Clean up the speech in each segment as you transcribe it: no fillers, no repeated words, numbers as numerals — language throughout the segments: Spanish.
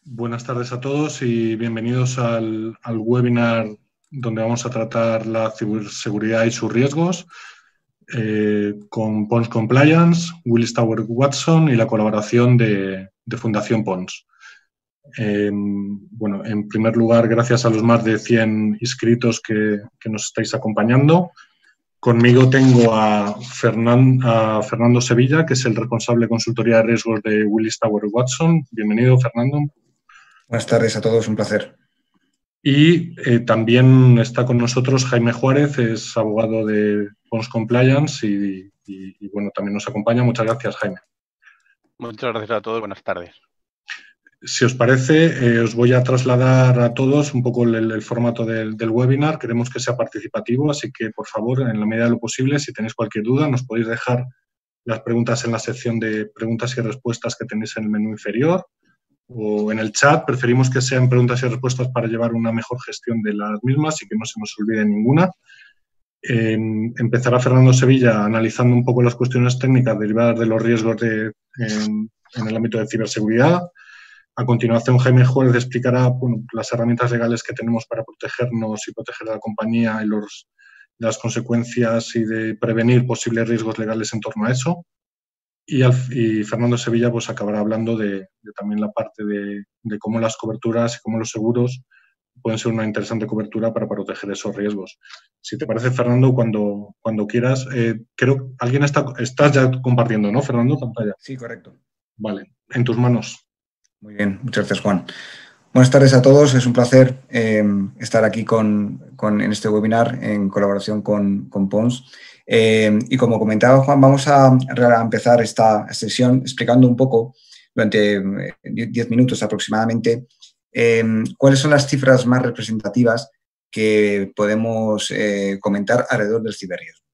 Buenas tardes a todos y bienvenidos al webinar donde vamos a tratar la ciberseguridad y sus riesgos con Pons Compliance, Willis Towers Watson y la colaboración de Fundación Pons. Bueno, en primer lugar, gracias a los más de 100 inscritos que nos estáis acompañando. Conmigo tengo a Fernando Sevilla, que es el responsable de consultoría de riesgos de Willis Towers Watson. Bienvenido, Fernando. Buenas tardes a todos, un placer. Y también está con nosotros Jaime Juárez, es abogado de Pons Compliance y bueno, también nos acompaña. Muchas gracias, Jaime. Muchas gracias a todos, buenas tardes. Si os parece, os voy a trasladar a todos un poco el formato del webinar. Queremos que sea participativo, así que, por favor, en la medida de lo posible, si tenéis cualquier duda, nos podéis dejar las preguntas en la sección de preguntas y respuestas que tenéis en el menú inferior o en el chat. Preferimos que sean preguntas y respuestas para llevar una mejor gestión de las mismas y que no se nos olvide ninguna. Empezará Fernando Sevilla analizando un poco las cuestiones técnicas derivadas de los riesgos en el ámbito de ciberseguridad. A continuación, Jaime Juárez explicará las herramientas legales que tenemos para protegernos y proteger a la compañía y las consecuencias y de prevenir posibles riesgos legales en torno a eso. Y Fernando Sevilla pues acabará hablando de también la parte de cómo las coberturas y cómo los seguros pueden ser una interesante cobertura para proteger esos riesgos. Si te parece, Fernando, cuando quieras, creo que alguien estás ya compartiendo, ¿no, Fernando, pantalla? Sí, correcto. Vale, en tus manos. Muy bien, muchas gracias, Juan. Buenas tardes a todos, es un placer estar aquí en este webinar en colaboración con Pons. Y como comentaba Juan, vamos a empezar esta sesión explicando un poco, durante 10 minutos aproximadamente, cuáles son las cifras más representativas que podemos comentar alrededor del ciberriesgo.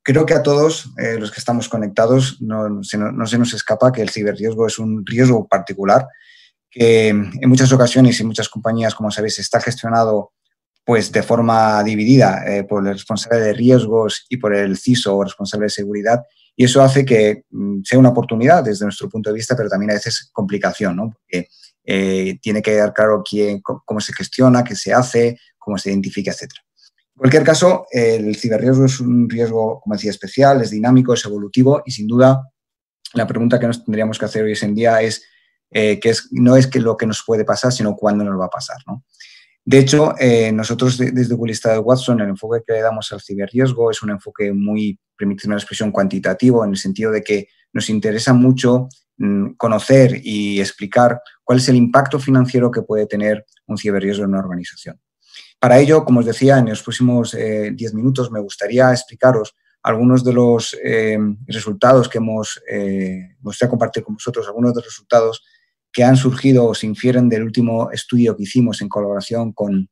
Creo que a todos los que estamos conectados no se nos escapa que el ciberriesgo es un riesgo particular que en muchas ocasiones y en muchas compañías, como sabéis, está gestionado pues de forma dividida por el responsable de riesgos y por el CISO o responsable de seguridad, y eso hace que sea una oportunidad desde nuestro punto de vista, pero también a veces complicación, ¿no? Porque tiene que quedar claro cómo se gestiona, qué se hace, cómo se identifica, etcétera. En cualquier caso, el ciberriesgo es un riesgo, como decía, especial, es dinámico, es evolutivo y, sin duda, la pregunta que nos tendríamos que hacer hoy en día es no es lo que nos puede pasar, sino cuándo nos va a pasar, ¿no? De hecho, nosotros desde Willis Towers Watson, el enfoque que le damos al ciberriesgo es un enfoque muy, permíteme la expresión, cuantitativo, en el sentido de que nos interesa mucho conocer y explicar cuál es el impacto financiero que puede tener un ciberriesgo en una organización. Para ello, como os decía, en los próximos 10 minutos me gustaría explicaros algunos de los resultados que me gustaría compartir con vosotros, algunos de los resultados que han surgido o se infieren del último estudio que hicimos en colaboración con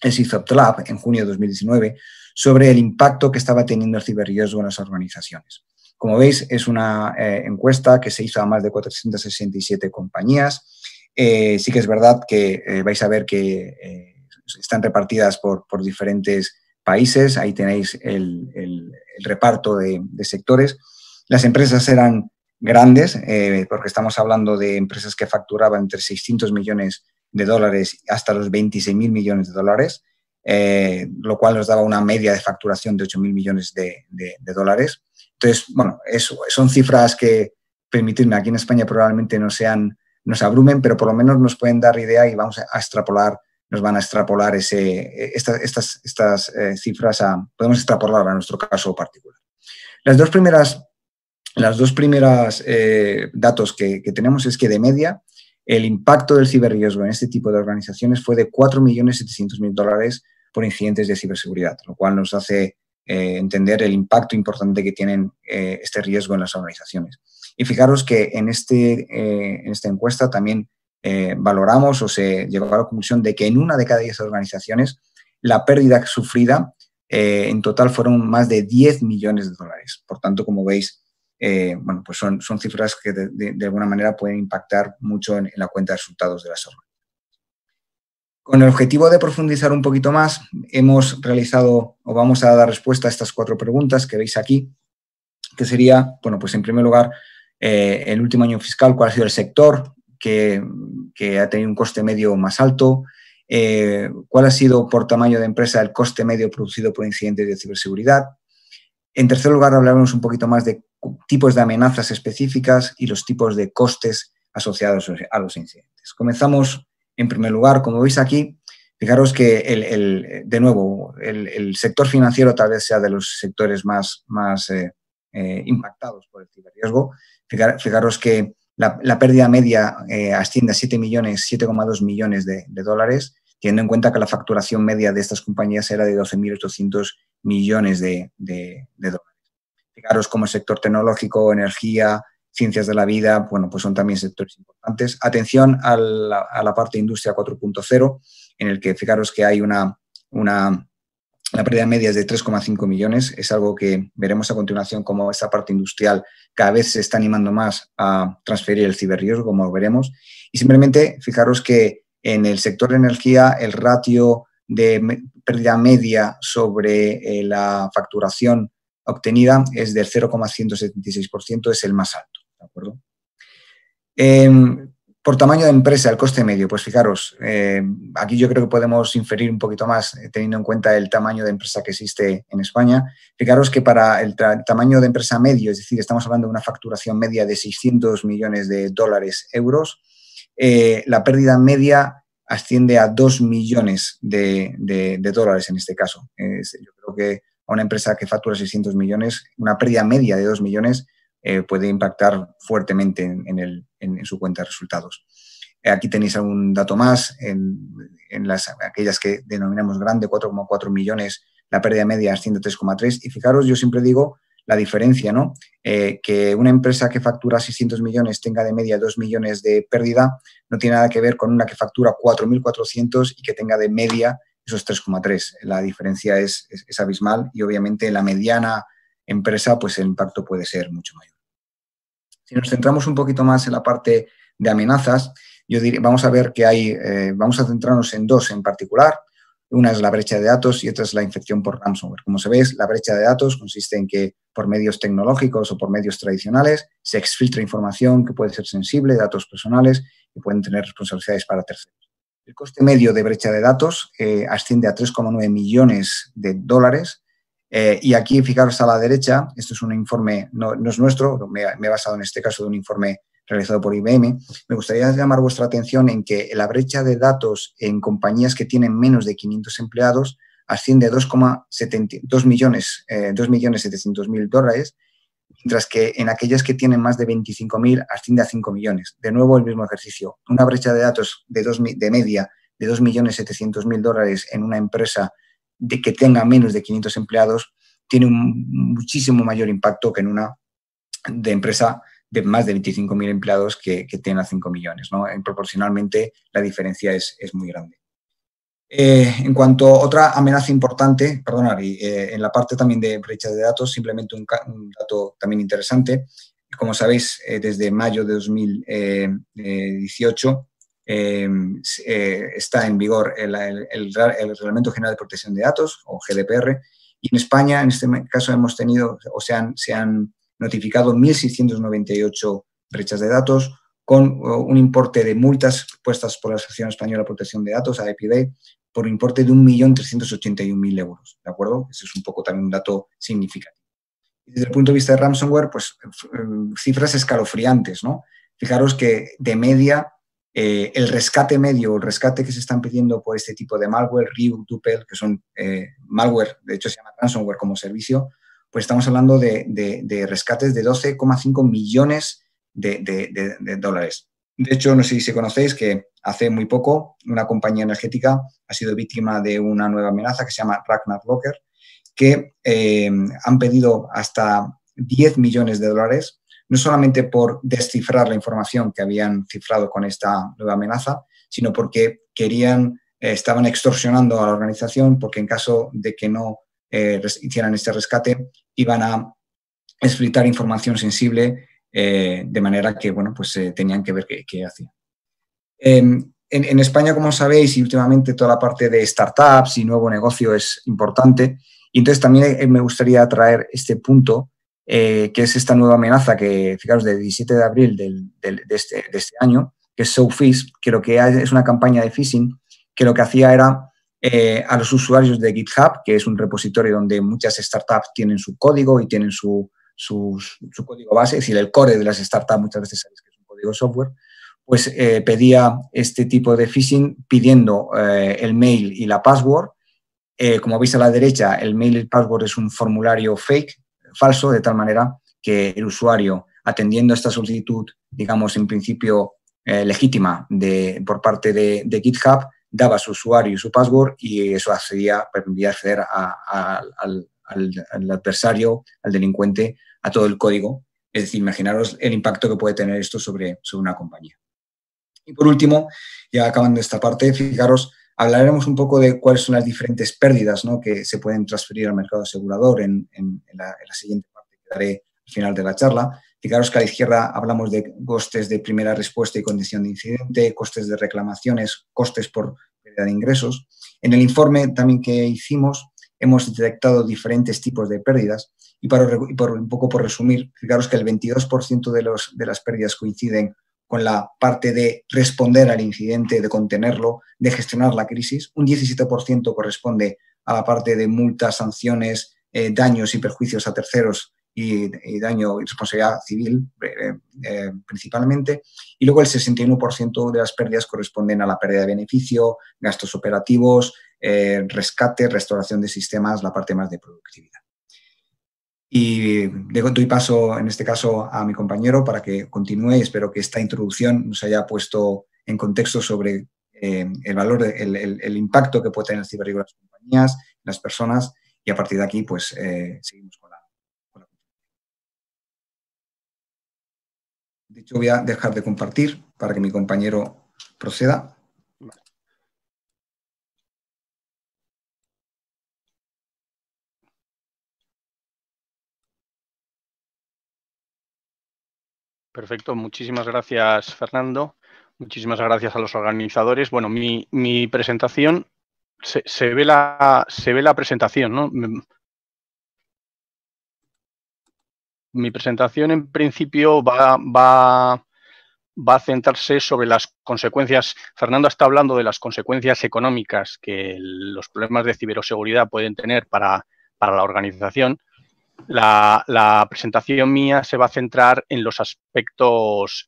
el CISO Lab en junio de 2019 sobre el impacto que estaba teniendo el ciberriesgo en las organizaciones. Como veis, es una encuesta que se hizo a más de 467 compañías. Sí que es verdad que vais a ver que están repartidas por diferentes países. Ahí tenéis el reparto de sectores. Las empresas eran grandes, porque estamos hablando de empresas que facturaban entre 600 millones de dólares hasta los 26.000 millones de dólares, lo cual nos daba una media de facturación de 8.000 millones de dólares. Entonces, bueno, son cifras que, permitidme, aquí en España probablemente nos abrumen, pero por lo menos nos pueden dar idea y vamos a extrapolar, nos van a extrapolar estas cifras, podemos extrapolar a nuestro caso particular. Los dos primeros datos que tenemos es que, de media, el impacto del ciberriesgo en este tipo de organizaciones fue de 4.700.000 dólares por incidentes de ciberseguridad, lo cual nos hace entender el impacto importante que tienen este riesgo en las organizaciones. Y fijaros que en esta encuesta también valoramos o se llegó a la conclusión de que en una de cada 10 organizaciones la pérdida sufrida en total fueron más de 10 millones de dólares. Por tanto, como veis, bueno, pues son cifras que de alguna manera pueden impactar mucho en la cuenta de resultados de las organizaciones. Con el objetivo de profundizar un poquito más, hemos realizado o vamos a dar respuesta a estas 4 preguntas que veis aquí, que sería, bueno, pues en primer lugar, el último año fiscal, cuál ha sido el sector que ha tenido un coste medio más alto, cuál ha sido por tamaño de empresa el coste medio producido por incidentes de ciberseguridad. En tercer lugar, hablaremos un poquito más de tipos de amenazas específicas y los tipos de costes asociados a los incidentes. Comenzamos, en primer lugar, como veis aquí, fijaros que, de nuevo, el sector financiero tal vez sea de los sectores más impactados por el ciberriesgo. Fijaros que la pérdida media asciende a 7,2 millones de dólares, teniendo en cuenta que la facturación media de estas compañías era de 12.800 millones de dólares. Fijaros como el sector tecnológico, energía, ciencias de la vida, bueno, pues son también sectores importantes. Atención a la parte de industria 4.0, en el que fijaros que hay la pérdida media es de 3,5 millones. Es algo que veremos a continuación como esta parte industrial cada vez se está animando más a transferir el ciberriesgo, como lo veremos. Y simplemente fijaros que en el sector de energía el ratio de pérdida media sobre la facturación obtenida es del 0,176%, es el más alto, ¿de acuerdo? Por tamaño de empresa, el coste medio, pues fijaros, aquí yo creo que podemos inferir un poquito más teniendo en cuenta el tamaño de empresa que existe en España. Fijaros que para el tamaño de empresa medio, es decir, estamos hablando de una facturación media de 600 millones de dólares, euros, la pérdida media asciende a 2 millones de dólares en este caso. Yo creo que a una empresa que factura 600 millones, una pérdida media de 2 millones puede impactar fuertemente en su cuenta de resultados. Aquí tenéis algún dato más, en aquellas que denominamos grande, 4,4 millones, la pérdida media asciende a 3,3. Y fijaros, yo siempre digo la diferencia, ¿no? Que una empresa que factura 600 millones tenga de media 2 millones de pérdida no tiene nada que ver con una que factura 4.400 y que tenga de media esos 3,3. La diferencia es abismal y obviamente en la mediana empresa pues el impacto puede ser mucho mayor. Si nos centramos un poquito más en la parte de amenazas, vamos a ver que vamos a centrarnos en dos en particular. Una es la brecha de datos y otra es la infección por ransomware. Como se ve, la brecha de datos consiste en que por medios tecnológicos o por medios tradicionales se exfiltra información que puede ser sensible, datos personales y pueden tener responsabilidades para terceros. El coste medio de brecha de datos asciende a 3,9 millones de dólares. Y aquí, fijaros a la derecha, esto es un informe, no es nuestro, me he basado en este caso de un informe realizado por IBM. Me gustaría llamar vuestra atención en que la brecha de datos en compañías que tienen menos de 500 empleados asciende a 2,7 millones dólares, mientras que en aquellas que tienen más de 25.000 asciende a 5 millones. De nuevo, el mismo ejercicio. Una brecha de datos de media de 2.700.000 dólares en una empresa que tenga menos de 500 empleados tiene un muchísimo mayor impacto que en una de empresa de más de 25.000 empleados que tenga 5 millones, ¿no? Proporcionalmente la diferencia es muy grande. En cuanto a otra amenaza importante, en la parte también de brecha de datos, simplemente un dato también interesante. Como sabéis, desde mayo de 2018 está en vigor el Reglamento General de Protección de Datos, o GDPR, y en España, en este caso, se han notificado 1.698 brechas de datos con un importe de multas puestas por la Asociación Española de Protección de Datos, AEPD, por un importe de 1.381.000 euros, ¿de acuerdo? Ese es un poco también un dato significativo. Desde el punto de vista de ransomware, pues cifras escalofriantes, ¿no? Fijaros que de media el rescate medio, el rescate que se están pidiendo por este tipo de malware, Ryuk, Tupel, que son malware, de hecho se llama ransomware como servicio, pues estamos hablando de rescates de 12,5 millones de dólares. De hecho, no sé si conocéis que hace muy poco una compañía energética ha sido víctima de una nueva amenaza que se llama Ragnar Locker, que han pedido hasta 10 millones de dólares, no solamente por descifrar la información que habían cifrado con esta nueva amenaza, sino porque estaban extorsionando a la organización, porque en caso de que no hicieran este rescate, iban a exfiltrar información sensible de manera que, bueno, pues tenían que ver qué hacían. En España, como sabéis, y últimamente toda la parte de startups y nuevo negocio es importante, y entonces también me gustaría traer este punto, que es esta nueva amenaza que, fijaros, del 17 de abril de este año, que es SoFish, que lo que es una campaña de phishing que lo que hacía era a los usuarios de GitHub, que es un repositorio donde muchas startups tienen su código y tienen su código base, es decir, el core de las startups muchas veces es un código software, pues pedía este tipo de phishing pidiendo el mail y la password. Como veis a la derecha, el mail y el password es un formulario fake, falso, de tal manera que el usuario, atendiendo esta solicitud, digamos, en principio legítima por parte de GitHub, daba su usuario y su password y eso permitía acceder al adversario, al delincuente, a todo el código. Es decir, imaginaros el impacto que puede tener esto sobre una compañía. Y por último, ya acabando esta parte, fijaros, hablaremos un poco de cuáles son las diferentes pérdidas, ¿no?, que se pueden transferir al mercado asegurador en la siguiente parte que daré al final de la charla. Fijaros que a la izquierda hablamos de costes de primera respuesta y condición de incidente, costes de reclamaciones, costes por pérdida de ingresos. En el informe también que hicimos hemos detectado diferentes tipos de pérdidas y un poco por resumir, fijaros que el 22% de las pérdidas coinciden con la parte de responder al incidente, de contenerlo, de gestionar la crisis. Un 17% corresponde a la parte de multas, sanciones, daños y perjuicios a terceros y daño y responsabilidad civil principalmente. Y luego el 61% de las pérdidas corresponden a la pérdida de beneficio, gastos operativos, rescate, restauración de sistemas, la parte más de productividad. Y doy paso, en este caso, a mi compañero para que continúe y espero que esta introducción nos haya puesto en contexto sobre el valor, el impacto que puede tener el ciberriesgo en las compañías, en las personas, y a partir de aquí, pues, seguimos con la. De hecho, voy a dejar de compartir para que mi compañero proceda. Perfecto, muchísimas gracias, Fernando. Muchísimas gracias a los organizadores. Bueno, mi presentación, se ve la presentación, ¿no? Mi presentación, en principio, va a centrarse sobre las consecuencias. Fernando está hablando de las consecuencias económicas que los problemas de ciberseguridad pueden tener para la organización. La presentación mía se va a centrar en los aspectos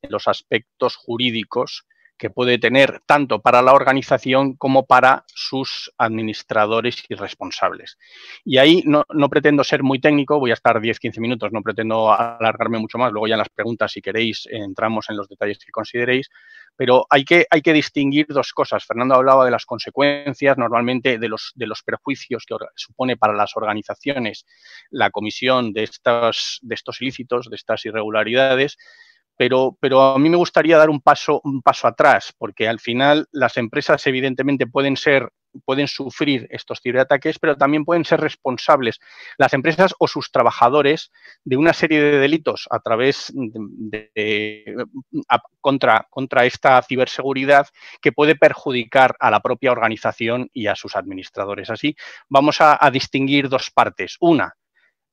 jurídicos que puede tener tanto para la organización como para sus administradores y responsables. Y ahí no pretendo ser muy técnico, voy a estar 10-15 minutos, no pretendo alargarme mucho más, luego ya en las preguntas, si queréis, entramos en los detalles que consideréis, pero hay que distinguir dos cosas. Fernando hablaba de las consecuencias, normalmente de los perjuicios que supone para las organizaciones la comisión de estos ilícitos, de estas irregularidades, pero a mí me gustaría dar un paso atrás, porque al final las empresas evidentemente pueden sufrir estos ciberataques, pero también pueden ser responsables las empresas o sus trabajadores de una serie de delitos a través contra esta ciberseguridad que puede perjudicar a la propia organización y a sus administradores. Así, vamos a distinguir dos partes. Una,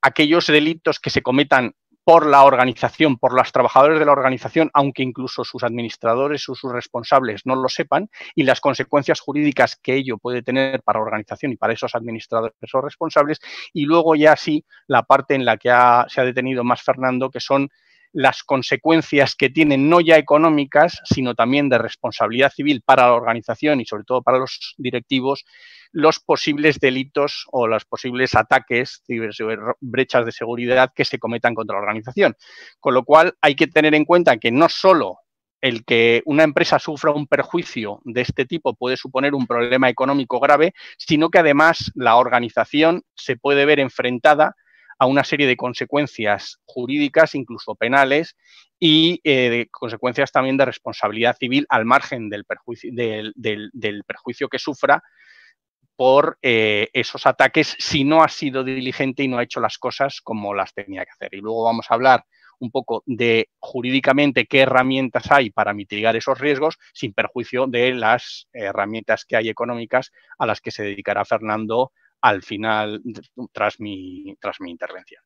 aquellos delitos que se cometan por la organización, por los trabajadores de la organización, aunque incluso sus administradores o sus responsables no lo sepan, y las consecuencias jurídicas que ello puede tener para la organización y para esos administradores o responsables. Y luego ya sí, la parte en la que se ha detenido más Fernando, que son las consecuencias que tienen no ya económicas, sino también de responsabilidad civil para la organización y sobre todo para los directivos, los posibles delitos o los posibles ataques, brechas de seguridad que se cometan contra la organización. Con lo cual hay que tener en cuenta que no solo el que una empresa sufra un perjuicio de este tipo puede suponer un problema económico grave, sino que además la organización se puede ver enfrentada a una serie de consecuencias jurídicas, incluso penales, y de consecuencias también de responsabilidad civil al margen del perjuicio que sufra por esos ataques si no ha sido diligente y no ha hecho las cosas como las tenía que hacer. Y luego vamos a hablar un poco de jurídicamente qué herramientas hay para mitigar esos riesgos sin perjuicio de las herramientas que hay económicas a las que se dedicará Fernando al final tras mi intervención.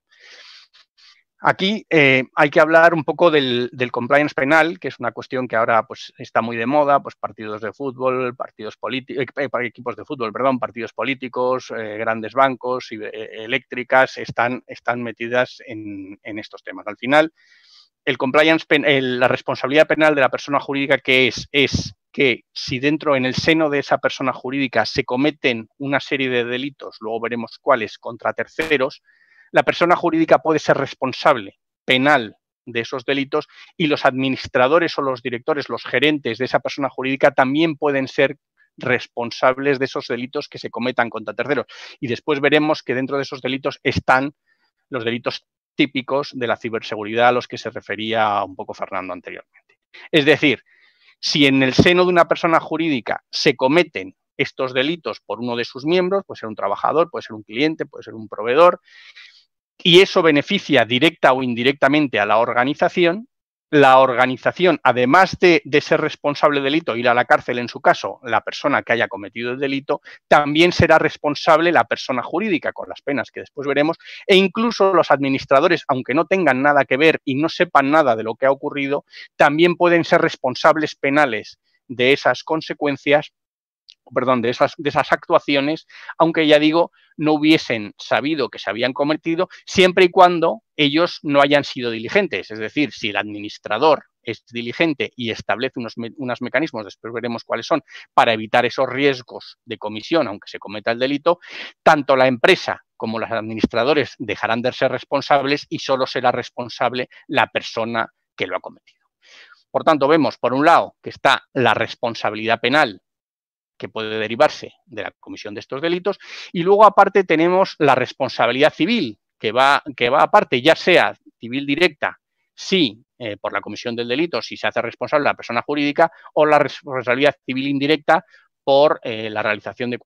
Aquí hay que hablar un poco del compliance penal, que es una cuestión que ahora pues, está muy de moda, pues partidos de fútbol, partidos políticos, equipos de fútbol, perdón, partidos políticos, grandes bancos, eléctricas, están metidas en estos temas. Al final, el compliance, la responsabilidad penal de la persona jurídica, ¿qué es? Es que si dentro, en el seno de esa persona jurídica, se cometen una serie de delitos, luego veremos cuáles, contra terceros, la persona jurídica puede ser responsable penal de esos delitos y los administradores o los directores, los gerentes de esa persona jurídica también pueden ser responsables de esos delitos que se cometan contra terceros. Y después veremos que dentro de esos delitos están los delitos típicos de la ciberseguridad a los que se refería un poco Fernando anteriormente. Es decir, si en el seno de una persona jurídica se cometen estos delitos por uno de sus miembros, puede ser un trabajador, puede ser un cliente, puede ser un proveedor, y eso beneficia directa o indirectamente a la organización, además de ser responsable del delito, ir a la cárcel en su caso, la persona que haya cometido el delito, también será responsable la persona jurídica, con las penas que después veremos, e incluso los administradores, aunque no tengan nada que ver y no sepan nada de lo que ha ocurrido, también pueden ser responsables penales de esas consecuencias, perdón, de esas actuaciones, aunque ya digo, no hubiesen sabido que se habían cometido, siempre y cuando ellos no hayan sido diligentes. Es decir, si el administrador es diligente y establece unos mecanismos, después veremos cuáles son, para evitar esos riesgos de comisión, aunque se cometa el delito, tanto la empresa como los administradores dejarán de ser responsables y solo será responsable la persona que lo ha cometido. Por tanto, vemos, por un lado, que está la responsabilidad penal que puede derivarse de la comisión de estos delitos, y luego aparte tenemos la responsabilidad civil, que va aparte, ya sea civil directa, sí, por la comisión del delito, si se hace responsable la persona jurídica, o la responsabilidad civil indirecta por la realización de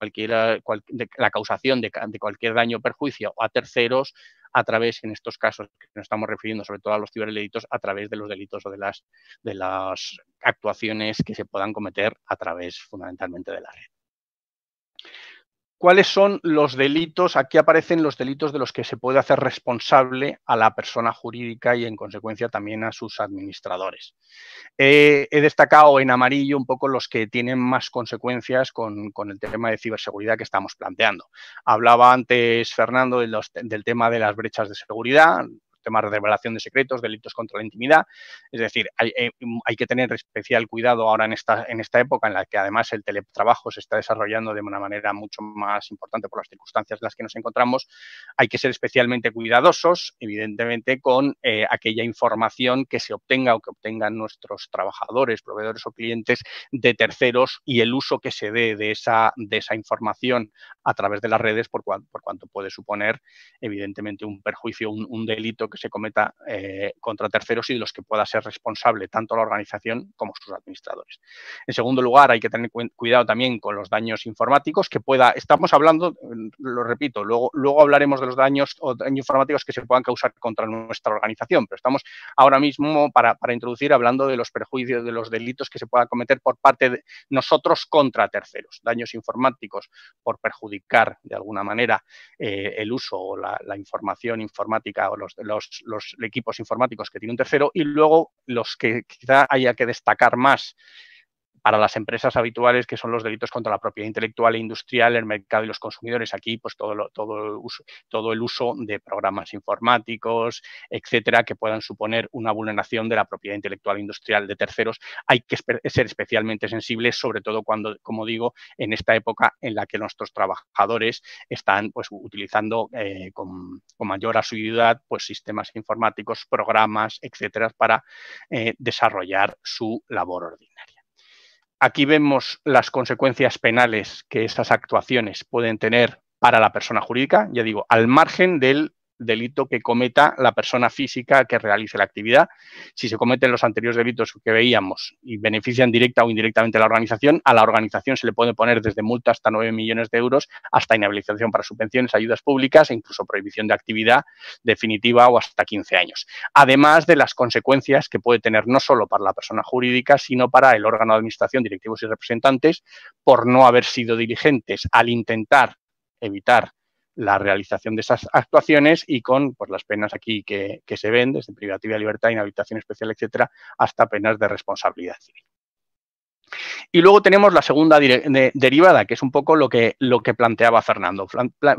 la causación de cualquier daño o perjuicio a terceros a través, en estos casos que nos estamos refiriendo sobre todo a los ciberdelitos, a través de los delitos o de las actuaciones que se puedan cometer a través fundamentalmente de la red. ¿Cuáles son los delitos? Aquí aparecen los delitos de los que se puede hacer responsable a la persona jurídica y, en consecuencia, también a sus administradores. He destacado en amarillo un poco los que tienen más consecuencias con el tema de ciberseguridad que estamos planteando. Hablaba antes Fernando del tema de las brechas de seguridad, temas de revelación de secretos, delitos contra la intimidad. Es decir, hay que tener especial cuidado ahora en esta época en la que además el teletrabajo se está desarrollando de una manera mucho más importante por las circunstancias en las que nos encontramos. Hay que ser especialmente cuidadosos, evidentemente, con aquella información que se obtenga o que obtengan nuestros trabajadores, proveedores o clientes de terceros y el uso que se dé de esa información a través de las redes por cuanto puede suponer, evidentemente, un perjuicio, un delito que se cometa contra terceros y de los que pueda ser responsable tanto la organización como sus administradores. En segundo lugar, hay que tener cuidado también con los daños informáticos que estamos hablando, lo repito, luego hablaremos de los daños informáticos que se puedan causar contra nuestra organización, pero estamos ahora mismo para introducir hablando de los perjuicios, de los delitos que se puedan cometer por parte de nosotros contra terceros, daños informáticos por perjudicar de alguna manera el uso o la información informática o los equipos informáticos que tiene un tercero, y luego los que quizá haya que destacar más para las empresas habituales, que son los delitos contra la propiedad intelectual e industrial, el mercado y los consumidores. Aquí, pues todo el uso de programas informáticos, etcétera, que puedan suponer una vulneración de la propiedad intelectual e industrial de terceros. Hay que ser especialmente sensibles, sobre todo cuando, como digo, en esta época en la que nuestros trabajadores están pues utilizando con mayor asiduidad pues sistemas informáticos, programas, etcétera, para desarrollar su labor ordinaria. Aquí vemos las consecuencias penales que estas actuaciones pueden tener para la persona jurídica, ya digo, al margen del delito que cometa la persona física que realice la actividad. Si se cometen los anteriores delitos que veíamos y benefician directa o indirectamente a la organización se le puede poner desde multa hasta 9 millones de euros hasta inhabilitación para subvenciones, ayudas públicas e incluso prohibición de actividad definitiva o hasta 15 años. Además de las consecuencias que puede tener no solo para la persona jurídica, sino para el órgano de administración, directivos y representantes, por no haber sido diligentes al intentar evitar la realización de esas actuaciones y con pues, las penas aquí que se ven, desde privativa de libertad, inhabilitación especial, etcétera, hasta penas de responsabilidad civil. Y luego tenemos la segunda derivada, que es un poco lo que planteaba Fernando.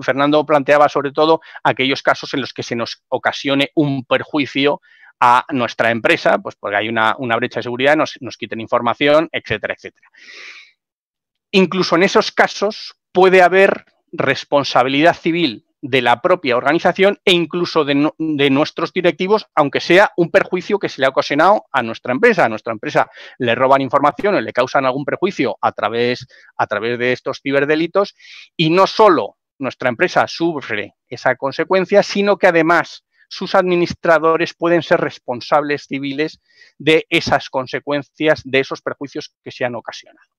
Fernando planteaba sobre todo aquellos casos en los que se nos ocasione un perjuicio a nuestra empresa, pues porque hay una brecha de seguridad, nos quiten información, etcétera, etcétera. Incluso en esos casos puede haber responsabilidad civil de la propia organización e incluso de nuestros directivos, aunque sea un perjuicio que se le ha ocasionado a nuestra empresa. A nuestra empresa le roban información o le causan algún perjuicio a través de estos ciberdelitos y no solo nuestra empresa sufre esa consecuencia, sino que además sus administradores pueden ser responsables civiles de esas consecuencias, de esos perjuicios que se han ocasionado.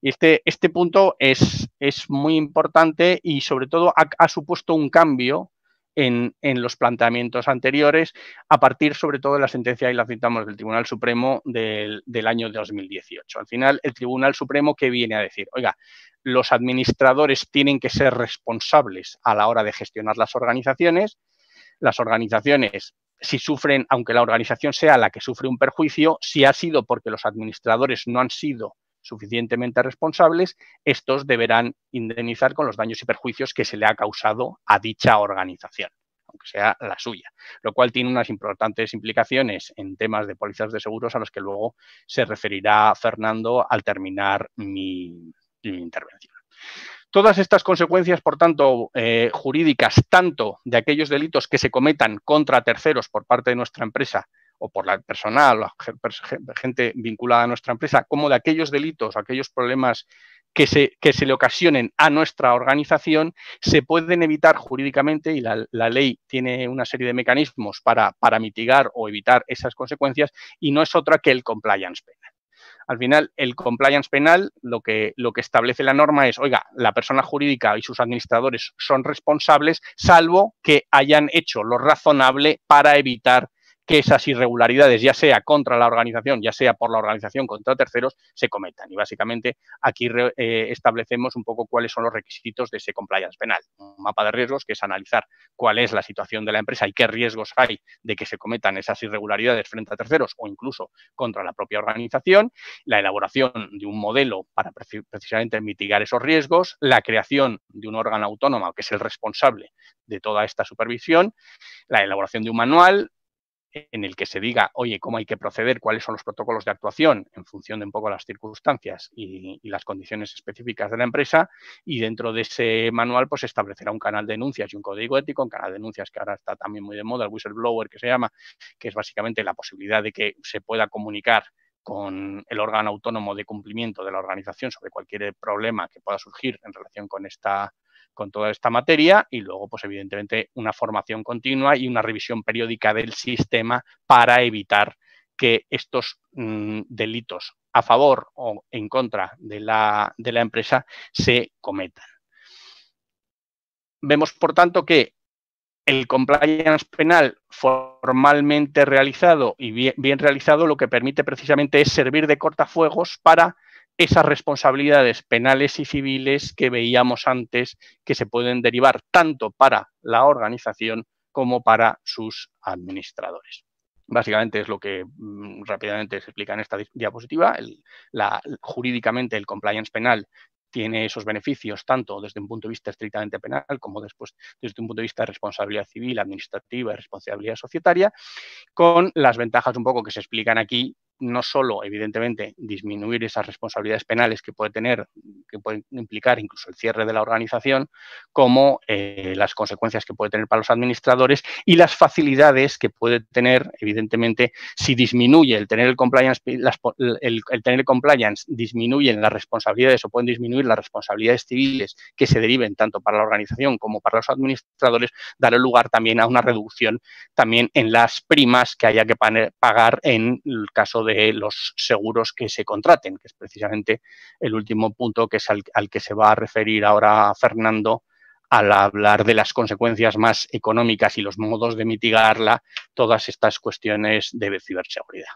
Y este punto es muy importante y sobre todo ha supuesto un cambio en los planteamientos anteriores a partir sobre todo de la sentencia, y la citamos, del Tribunal Supremo del año 2018. Al final, el Tribunal Supremo, ¿qué viene a decir? Oiga, los administradores tienen que ser responsables a la hora de gestionar las organizaciones. Las organizaciones, si sufren, aunque la organización sea la que sufre un perjuicio, si ha sido porque los administradores no han sido suficientemente responsables, estos deberán indemnizar con los daños y perjuicios que se le ha causado a dicha organización, aunque sea la suya, lo cual tiene unas importantes implicaciones en temas de pólizas de seguros a los que luego se referirá Fernando al terminar mi intervención. Todas estas consecuencias, por tanto, jurídicas, tanto de aquellos delitos que se cometan contra terceros por parte de nuestra empresa o por la personal, la gente vinculada a nuestra empresa, como de aquellos delitos, aquellos problemas que se le ocasionen a nuestra organización, se pueden evitar jurídicamente y la ley tiene una serie de mecanismos para mitigar o evitar esas consecuencias y no es otra que el compliance penal. Al final, el compliance penal, lo que establece la norma es, oiga, la persona jurídica y sus administradores son responsables, salvo que hayan hecho lo razonable para evitar que esas irregularidades, ya sea contra la organización, ya sea por la organización contra terceros, se cometan. Y básicamente aquí establecemos un poco cuáles son los requisitos de ese compliance penal. Un mapa de riesgos, que es analizar cuál es la situación de la empresa y qué riesgos hay de que se cometan esas irregularidades frente a terceros o incluso contra la propia organización, la elaboración de un modelo para precisamente mitigar esos riesgos, la creación de un órgano autónomo que es el responsable de toda esta supervisión, la elaboración de un manual en el que se diga, oye, cómo hay que proceder, cuáles son los protocolos de actuación en función de un poco las circunstancias y las condiciones específicas de la empresa, y dentro de ese manual pues establecerá un canal de denuncias y un código ético, un canal de denuncias que ahora está también muy de moda, el whistleblower que se llama, que es básicamente la posibilidad de que se pueda comunicar con el órgano autónomo de cumplimiento de la organización sobre cualquier problema que pueda surgir en relación con toda esta materia, y luego, pues evidentemente, una formación continua y una revisión periódica del sistema para evitar que estos delitos a favor o en contra de la empresa se cometan. Vemos, por tanto, que el compliance penal formalmente realizado y bien realizado lo que permite precisamente es servir de cortafuegos para esas responsabilidades penales y civiles que veíamos antes que se pueden derivar tanto para la organización como para sus administradores. Básicamente es lo que rápidamente se explica en esta diapositiva. Jurídicamente el compliance penal tiene esos beneficios tanto desde un punto de vista estrictamente penal como después desde un punto de vista de responsabilidad civil, administrativa y responsabilidad societaria, con las ventajas un poco que se explican aquí, no solo, evidentemente, disminuir esas responsabilidades penales que puede tener, que pueden implicar incluso el cierre de la organización, como las consecuencias que puede tener para los administradores y las facilidades que puede tener, evidentemente, si disminuye el tener el compliance, el tener el compliance disminuyen las responsabilidades o pueden disminuir las responsabilidades civiles que se deriven tanto para la organización como para los administradores, dará lugar también a una reducción también en las primas que haya que pagar en el caso de los seguros que se contraten, que es precisamente el último punto que es al que se va a referir ahora Fernando al hablar de las consecuencias más económicas y los modos de mitigarla, todas estas cuestiones de ciberseguridad.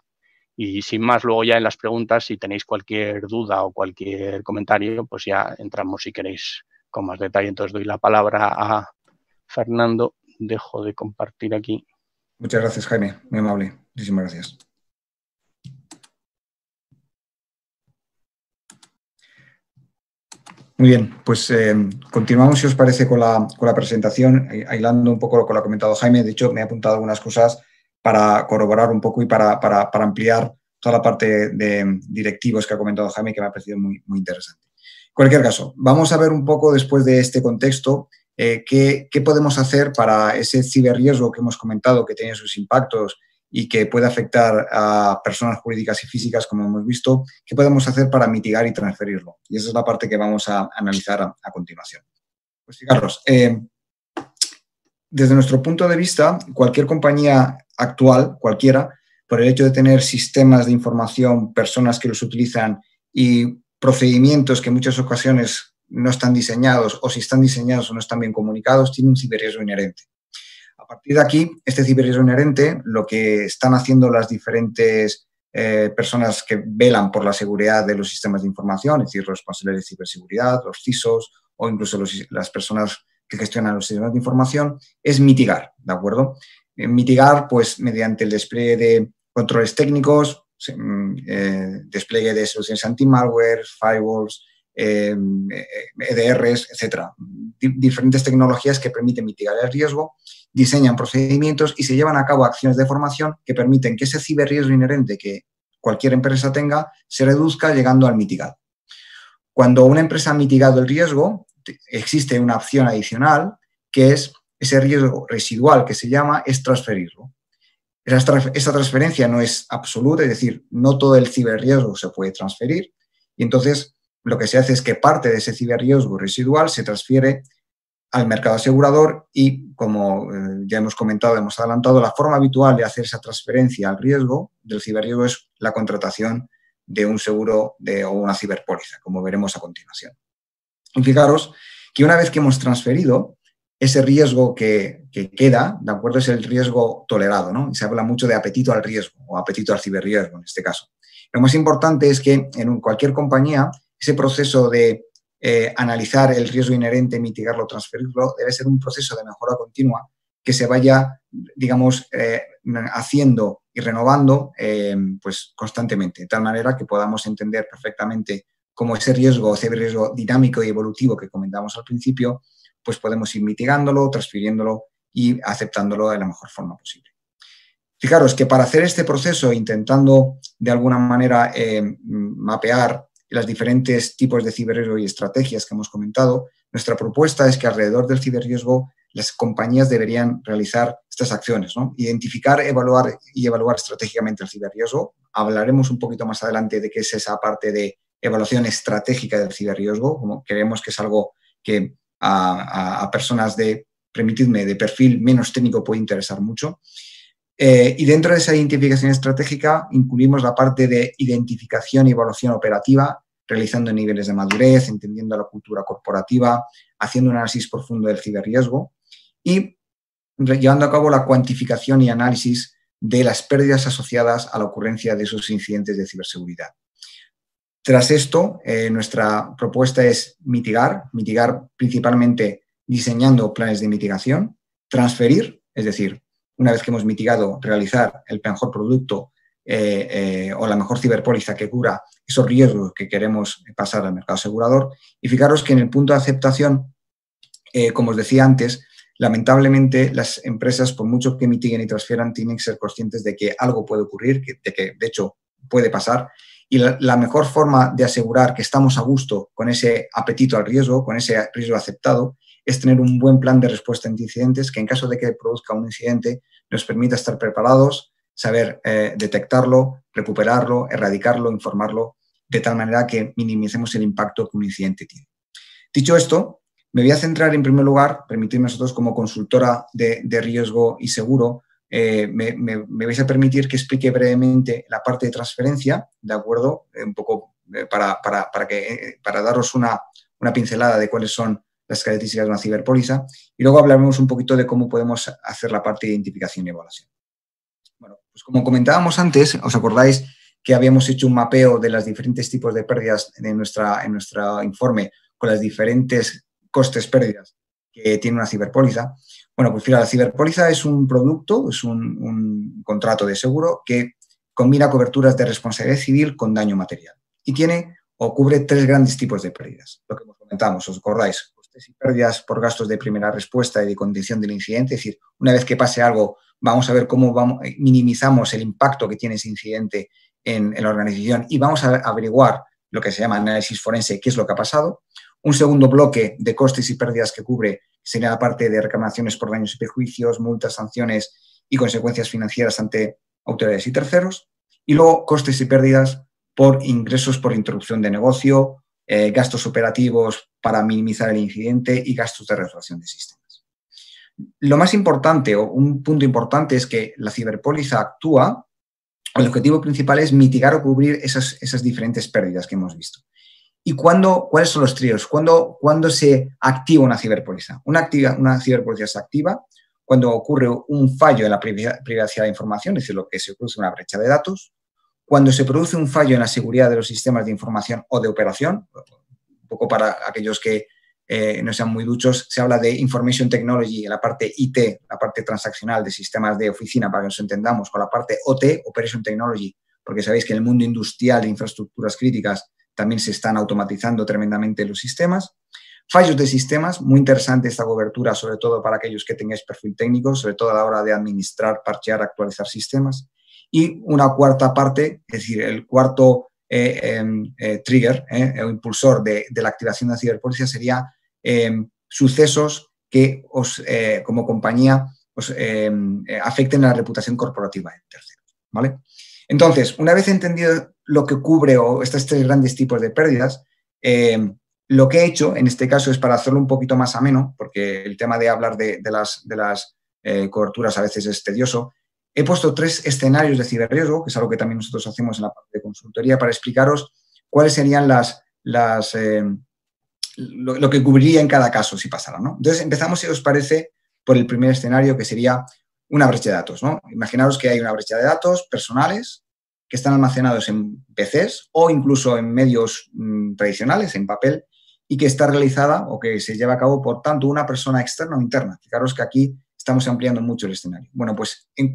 Y sin más, luego ya en las preguntas, si tenéis cualquier duda o cualquier comentario, pues ya entramos, si queréis, con más detalle. Entonces doy la palabra a Fernando. Dejo de compartir aquí. Muchas gracias, Jaime. Muy amable. Muchísimas gracias. Muy bien, pues continuamos, si os parece, con la presentación, hilando un poco lo que lo ha comentado Jaime. De hecho, me he apuntado algunas cosas para corroborar un poco y para ampliar toda la parte de directivos que ha comentado Jaime, que me ha parecido muy, muy interesante. En cualquier caso, vamos a ver un poco, después de este contexto, qué podemos hacer para ese ciberriesgo que hemos comentado, que tiene sus impactos y que puede afectar a personas jurídicas y físicas, como hemos visto, qué podemos hacer para mitigar y transferirlo. Y esa es la parte que vamos a analizar a continuación. Pues fijaros, desde nuestro punto de vista, cualquier compañía actual, cualquiera, por el hecho de tener sistemas de información, personas que los utilizan y procedimientos que en muchas ocasiones no están diseñados, o si están diseñados o no están bien comunicados, tiene un ciberriesgo inherente. A partir de aquí, este ciberriesgo inherente, lo que están haciendo las diferentes personas que velan por la seguridad de los sistemas de información, es decir, los responsables de ciberseguridad, los CISOs o incluso las personas que gestionan los sistemas de información, es mitigar, ¿de acuerdo? Mitigar, pues, mediante el despliegue de controles técnicos, despliegue de soluciones anti-malware, firewalls, EDRs, etcétera. Diferentes tecnologías que permiten mitigar el riesgo, diseñan procedimientos y se llevan a cabo acciones de formación que permiten que ese ciberriesgo inherente que cualquier empresa tenga se reduzca llegando al mitigado. Cuando una empresa ha mitigado el riesgo, existe una opción adicional que es ese riesgo residual que se llama, es transferirlo. Esa transferencia no es absoluta, es decir, no todo el ciberriesgo se puede transferir y entonces lo que se hace es que parte de ese ciberriesgo residual se transfiere al mercado asegurador y, como ya hemos comentado, hemos adelantado, la forma habitual de hacer esa transferencia al riesgo del ciberriesgo es la contratación de un seguro o una ciberpóliza, como veremos a continuación. Y fijaros que una vez que hemos transferido, ese riesgo que queda, ¿de acuerdo? Es el riesgo tolerado, ¿no? Y se habla mucho de apetito al riesgo o apetito al ciberriesgo en este caso. Lo más importante es que en cualquier compañía, ese proceso de analizar el riesgo inherente, mitigarlo, transferirlo, debe ser un proceso de mejora continua que se vaya, digamos, haciendo y renovando pues constantemente, de tal manera que podamos entender perfectamente cómo ese riesgo dinámico y evolutivo que comentamos al principio, pues podemos ir mitigándolo, transfiriéndolo y aceptándolo de la mejor forma posible. Fijaros que para hacer este proceso, intentando de alguna manera mapear los diferentes tipos de ciberriesgo y estrategias que hemos comentado, nuestra propuesta es que alrededor del ciberriesgo las compañías deberían realizar estas acciones, ¿no? Identificar, evaluar estratégicamente el ciberriesgo. Hablaremos un poquito más adelante de qué es esa parte de evaluación estratégica del ciberriesgo, como creemos que es algo que a personas de perfil menos técnico puede interesar mucho. Y dentro de esa identificación estratégica incluimos la parte de identificación y evaluación operativa, realizando niveles de madurez, entendiendo la cultura corporativa, haciendo un análisis profundo del ciberriesgo y llevando a cabo la cuantificación y análisis de las pérdidas asociadas a la ocurrencia de esos incidentes de ciberseguridad. Tras esto, nuestra propuesta es mitigar principalmente diseñando planes de mitigación, transferir, es decir, una vez que hemos mitigado, realizar el mejor producto o la mejor ciberpóliza que cubra esos riesgos que queremos pasar al mercado asegurador. Y fijaros que en el punto de aceptación, como os decía antes, lamentablemente las empresas, por mucho que mitiguen y transfieran, tienen que ser conscientes de que algo puede ocurrir, de que de hecho puede pasar. Y la mejor forma de asegurar que estamos a gusto con ese apetito al riesgo, con ese riesgo aceptado, es tener un buen plan de respuesta ante incidentes que en caso de que produzca un incidente nos permita estar preparados, saber detectarlo, recuperarlo, erradicarlo, informarlo, de tal manera que minimicemos el impacto que un incidente tiene. Dicho esto, me voy a centrar en primer lugar, permitirme nosotros como consultora de riesgo y seguro, me vais a permitir que explique brevemente la parte de transferencia, ¿de acuerdo? Un poco para daros una pincelada de cuáles son las características de una ciberpóliza y luego hablaremos un poquito de cómo podemos hacer la parte de identificación y evaluación. Bueno, pues como comentábamos antes, ¿os acordáis que habíamos hecho un mapeo de los diferentes tipos de pérdidas en nuestro informe con las diferentes costes, pérdidas que tiene una ciberpóliza. Bueno, pues mira, la ciberpóliza es un producto, es un contrato de seguro que combina coberturas de responsabilidad civil con daño material y tiene o cubre 3 grandes tipos de pérdidas. Lo que comentamos, ¿os acordáis? Costes y pérdidas por gastos de primera respuesta y de contención del incidente, es decir, una vez que pase algo, vamos a ver cómo minimizamos el impacto que tiene ese incidente en la organización y vamos a averiguar lo que se llama análisis forense, qué es lo que ha pasado. Un segundo bloque de costes y pérdidas que cubre sería la parte de reclamaciones por daños y perjuicios, multas, sanciones y consecuencias financieras ante autoridades y terceros. Y luego costes y pérdidas por ingresos por interrupción de negocio, gastos operativos para minimizar el incidente y gastos de resolución de sistemas. Lo más importante o un punto importante es que la ciberpóliza actúa, el objetivo principal es mitigar o cubrir esas diferentes pérdidas que hemos visto. ¿Y cuáles son los tríos? ¿Cuándo se activa una ciberpóliza? Una ciberpóliza se activa cuando ocurre un fallo en la privacidad de información, es decir, lo que se produce una brecha de datos, cuando se produce un fallo en la seguridad de los sistemas de información o de operación, un poco para aquellos que no sean muy duchos, se habla de Information Technology, la parte IT, la parte transaccional de sistemas de oficina, para que nos entendamos, con la parte OT, Operation Technology, porque sabéis que en el mundo industrial de infraestructuras críticas también se están automatizando tremendamente los sistemas. Fallos de sistemas, muy interesante esta cobertura, sobre todo para aquellos que tengáis perfil técnico, sobre todo a la hora de administrar, parchear, actualizar sistemas. Y una cuarta parte, es decir, el cuarto trigger o impulsor de la activación de la ciberpóliza sería sucesos que como compañía afecten a la reputación corporativa de terceros, ¿vale? Entonces, una vez entendido lo que cubre o estos 3 grandes tipos de pérdidas, lo que he hecho en este caso es para hacerlo un poquito más ameno, porque el tema de hablar de las coberturas a veces es tedioso. He puesto 3 escenarios de ciberriesgo, que es algo que también nosotros hacemos en la parte de consultoría, para explicaros cuáles serían lo que cubriría en cada caso si pasara, ¿no? Entonces, empezamos, si os parece, por el primer escenario, que sería una brecha de datos, ¿no? Imaginaros que hay una brecha de datos personales que están almacenados en PCs o incluso en medios tradicionales, en papel, y que está realizada o que se lleva a cabo por tanto una persona externa o interna. Fijaros que aquí estamos ampliando mucho el escenario. Bueno, pues en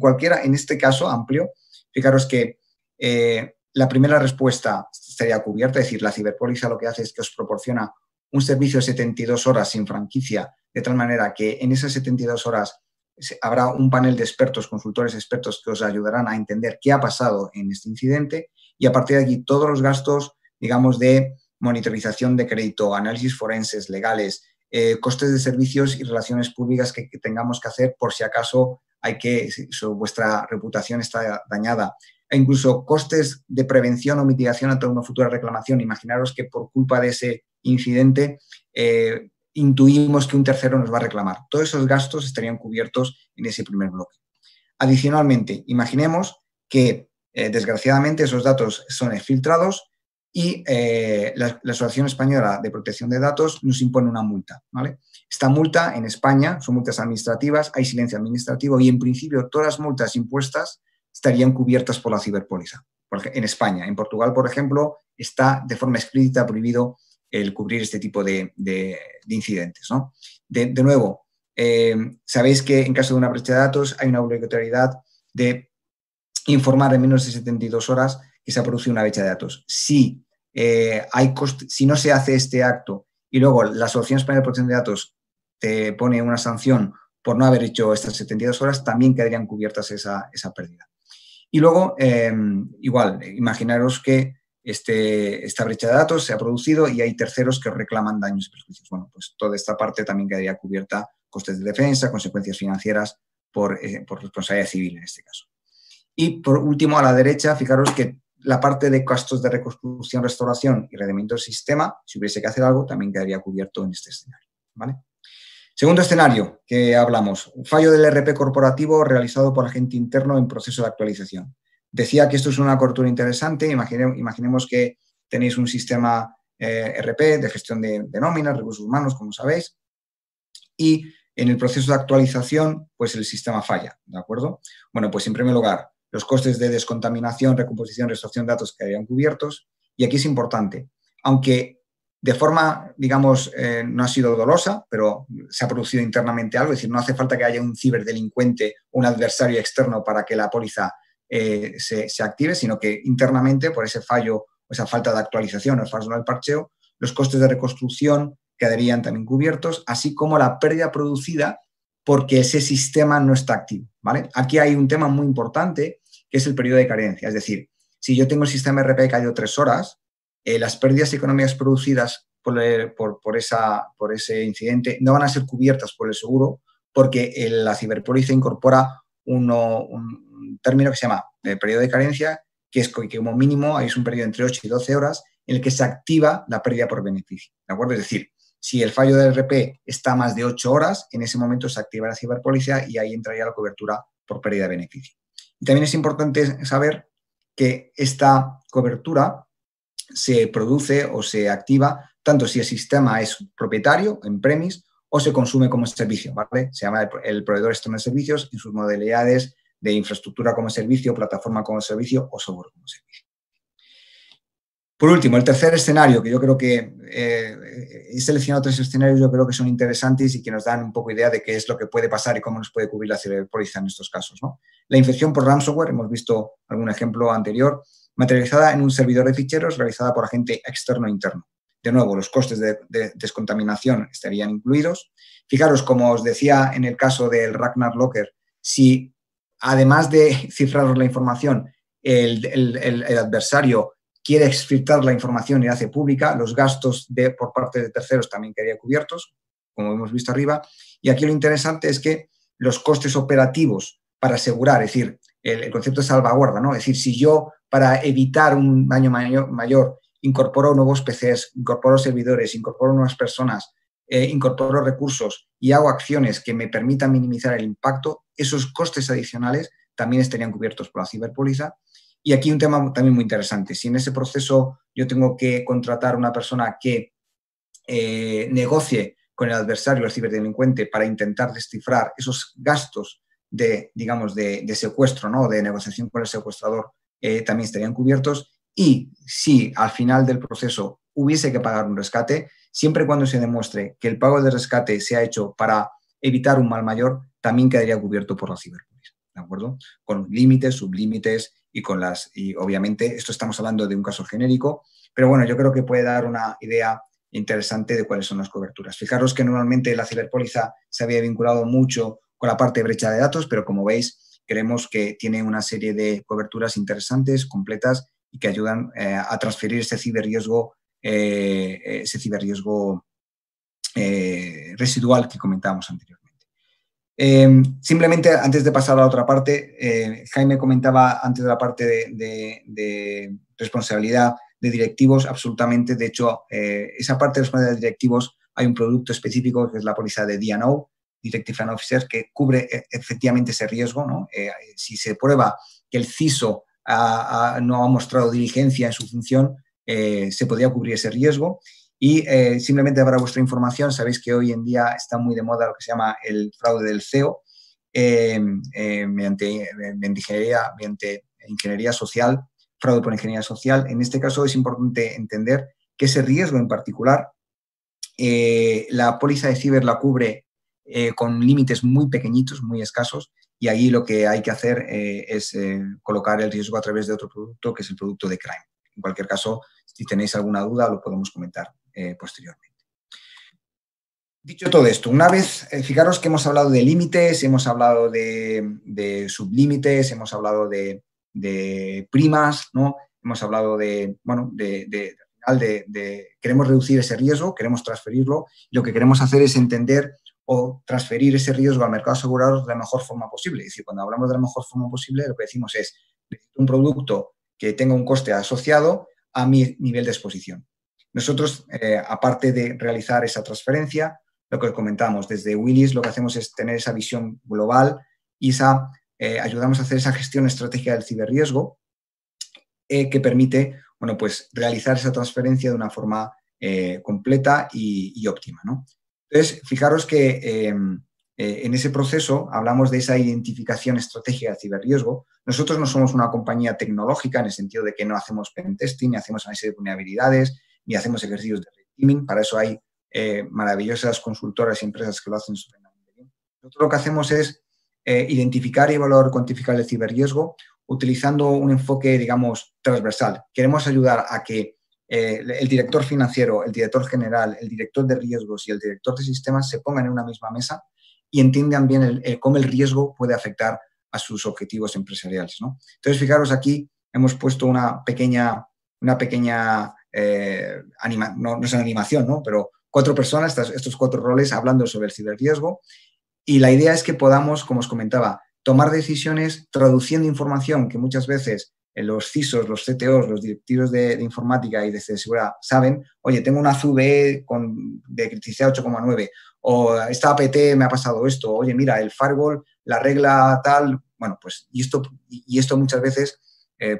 este caso amplio, fijaros que la primera respuesta estaría cubierta, es decir, la ciberpóliza lo que hace es que os proporciona un servicio de 72 horas sin franquicia, de tal manera que en esas 72 horas habrá un panel de expertos, consultores expertos que os ayudarán a entender qué ha pasado en este incidente y a partir de aquí todos los gastos, digamos, de monitorización de crédito, análisis forenses, legales, costes de servicios y relaciones públicas que tengamos que hacer por si acaso vuestra reputación está dañada. E incluso costes de prevención o mitigación ante una futura reclamación. Imaginaros que por culpa de ese incidente intuimos que un tercero nos va a reclamar. Todos esos gastos estarían cubiertos en ese primer bloque. Adicionalmente, imaginemos que desgraciadamente esos datos son filtrados y la Asociación Española de Protección de Datos nos impone una multa, ¿vale? Esta multa en España son multas administrativas, hay silencio administrativo y en principio todas las multas impuestas estarían cubiertas por la ciberpóliza. En España, en Portugal, por ejemplo, está de forma explícita prohibido el cubrir este tipo de incidentes, ¿no? De nuevo, sabéis que en caso de una brecha de datos hay una obligatoriedad de informar en menos de 72 horas que se ha producido una brecha de datos. Si no se hace este acto y luego la Asociación Española de Protección de Datos te pone una sanción por no haber hecho estas 72 horas, también quedarían cubiertas esa pérdida. Y luego, igual, imaginaros que esta brecha de datos se ha producido y hay terceros que reclaman daños y perjuicios. Bueno, pues toda esta parte también quedaría cubierta, costes de defensa, consecuencias financieras por responsabilidad civil en este caso. Y por último, a la derecha, fijaros que la parte de gastos de reconstrucción, restauración y rendimiento del sistema, si hubiese que hacer algo, también quedaría cubierto en este escenario, ¿vale? Segundo escenario que hablamos, un fallo del ERP corporativo realizado por agente interno en proceso de actualización. Decía que esto es una cobertura interesante, imaginemos que tenéis un sistema ERP de gestión de nóminas, recursos humanos, como sabéis, y en el proceso de actualización, pues el sistema falla, ¿de acuerdo? Bueno, pues en primer lugar, los costes de descontaminación, recomposición, restauración de datos quedarían cubiertos, y aquí es importante, aunque de forma, digamos, no ha sido dolosa, pero se ha producido internamente algo, es decir, no hace falta que haya un ciberdelincuente o un adversario externo para que la póliza se active, sino que internamente, por ese fallo o esa falta de actualización o el fallo del parcheo, los costes de reconstrucción quedarían también cubiertos, así como la pérdida producida porque ese sistema no está activo, ¿vale? Aquí hay un tema muy importante, que es el periodo de carencia. Es decir, si yo tengo el sistema RP que ha ido 3 horas, las pérdidas económicas producidas por ese incidente no van a ser cubiertas por el seguro porque la ciberpóliza incorpora un término que se llama periodo de carencia, que es que como mínimo es un periodo entre 8 y 12 horas en el que se activa la pérdida por beneficio, ¿de acuerdo? Es decir, si el fallo del RP está más de 8 horas, en ese momento se activa la ciberpóliza y ahí entraría la cobertura por pérdida de beneficio. Y también es importante saber que esta cobertura se produce o se activa tanto si el sistema es propietario, en premise, o se consume como servicio, ¿vale? Se llama el proveedor externo de servicios en sus modalidades de infraestructura como servicio, plataforma como servicio o software como servicio. Por último, el tercer escenario, que yo creo que he seleccionado 3 escenarios, yo creo que son interesantes y que nos dan un poco idea de qué es lo que puede pasar y cómo nos puede cubrir la ciberpóliza en estos casos, ¿no? La infección por ransomware, hemos visto algún ejemplo anterior, materializada en un servidor de ficheros realizada por agente externo e interno. De nuevo, los costes de descontaminación estarían incluidos. Fijaros, como os decía en el caso del Ragnar Locker, si además de cifrar la información, el adversario quiere exfiltrar la información y la hace pública, los gastos por parte de terceros también quedarían cubiertos, como hemos visto arriba. Y aquí lo interesante es que los costes operativos para asegurar, es decir, el concepto de salvaguarda, ¿no? Es decir, si yo para evitar un daño mayor incorporo nuevos PCs, incorporo servidores, incorporo nuevas personas, incorporo recursos y hago acciones que me permitan minimizar el impacto, esos costes adicionales también estarían cubiertos por la ciberpóliza. Y aquí un tema también muy interesante. Si en ese proceso yo tengo que contratar a una persona que negocie con el adversario, el ciberdelincuente, para intentar descifrar esos gastos de, digamos, de secuestro, ¿no? De negociación con el secuestrador, también estarían cubiertos. Y si al final del proceso hubiese que pagar un rescate, siempre y cuando se demuestre que el pago de rescate se ha hecho para evitar un mal mayor, también quedaría cubierto por la ciberpóliza, ¿de acuerdo? Con límites, sublímites y obviamente esto estamos hablando de un caso genérico, pero bueno, yo creo que puede dar una idea interesante de cuáles son las coberturas. Fijaros que normalmente la ciberpóliza se había vinculado mucho con la parte de brecha de datos, pero como veis, creemos que tiene una serie de coberturas interesantes, completas, y que ayudan a transferir ese ciberriesgo residual que comentábamos anteriormente. Simplemente, antes de pasar a la otra parte, Jaime comentaba antes de la parte de responsabilidad de directivos, absolutamente. De hecho, esa parte de responsabilidad de directivos, hay un producto específico que es la póliza de D&O, Directive and Officer, que cubre efectivamente ese riesgo, ¿no? Si se prueba que el CISO no ha mostrado diligencia en su función, se podría cubrir ese riesgo. Y simplemente para vuestra información, sabéis que hoy en día está muy de moda lo que se llama el fraude del CEO mediante ingeniería social, fraude por ingeniería social. En este caso es importante entender que ese riesgo en particular, la póliza de ciber la cubre con límites muy pequeñitos, muy escasos, y ahí lo que hay que hacer es colocar el riesgo a través de otro producto, que es el producto de Crime. En cualquier caso, si tenéis alguna duda, lo podemos comentar posteriormente. Dicho todo esto, una vez, fijaros que hemos hablado de límites, hemos hablado de sublímites, hemos hablado de primas, ¿no? Hemos hablado queremos reducir ese riesgo, queremos transferirlo, y lo que queremos hacer es entender o transferir ese riesgo al mercado asegurador de la mejor forma posible. Es decir, cuando hablamos de la mejor forma posible, lo que decimos es, necesito un producto que tenga un coste asociado a mi nivel de exposición. Nosotros, aparte de realizar esa transferencia, lo que comentamos desde Willis, lo que hacemos es tener esa visión global y ayudamos a hacer esa gestión estratégica del ciberriesgo que permite, bueno, pues realizar esa transferencia de una forma completa y óptima, ¿no? Entonces, fijaros que en ese proceso hablamos de esa identificación estratégica de ciberriesgo. Nosotros no somos una compañía tecnológica en el sentido de que no hacemos pentesting, ni hacemos análisis de vulnerabilidades, ni hacemos ejercicios de teaming, para eso hay maravillosas consultoras y empresas que lo hacen estupendamente bien. Nosotros lo que hacemos es identificar y evaluar, cuantificar el ciberriesgo utilizando un enfoque, digamos, transversal. Queremos ayudar a que el director financiero, el director general, el director de riesgos y el director de sistemas se pongan en una misma mesa y entiendan bien cómo el riesgo puede afectar a sus objetivos empresariales, ¿no? Entonces, fijaros, aquí hemos puesto una pequeña no es una animación, ¿no? Pero 4 personas, estos 4 roles hablando sobre el ciberriesgo, y la idea es que podamos, como os comentaba, tomar decisiones traduciendo información que muchas veces los CISOs, los CTOs, los directivos de informática y de seguridad saben. Oye, tengo una CVE de criticidad 8,9, o esta APT me ha pasado esto, oye, mira, el firewall, la regla tal, bueno, pues, y esto muchas veces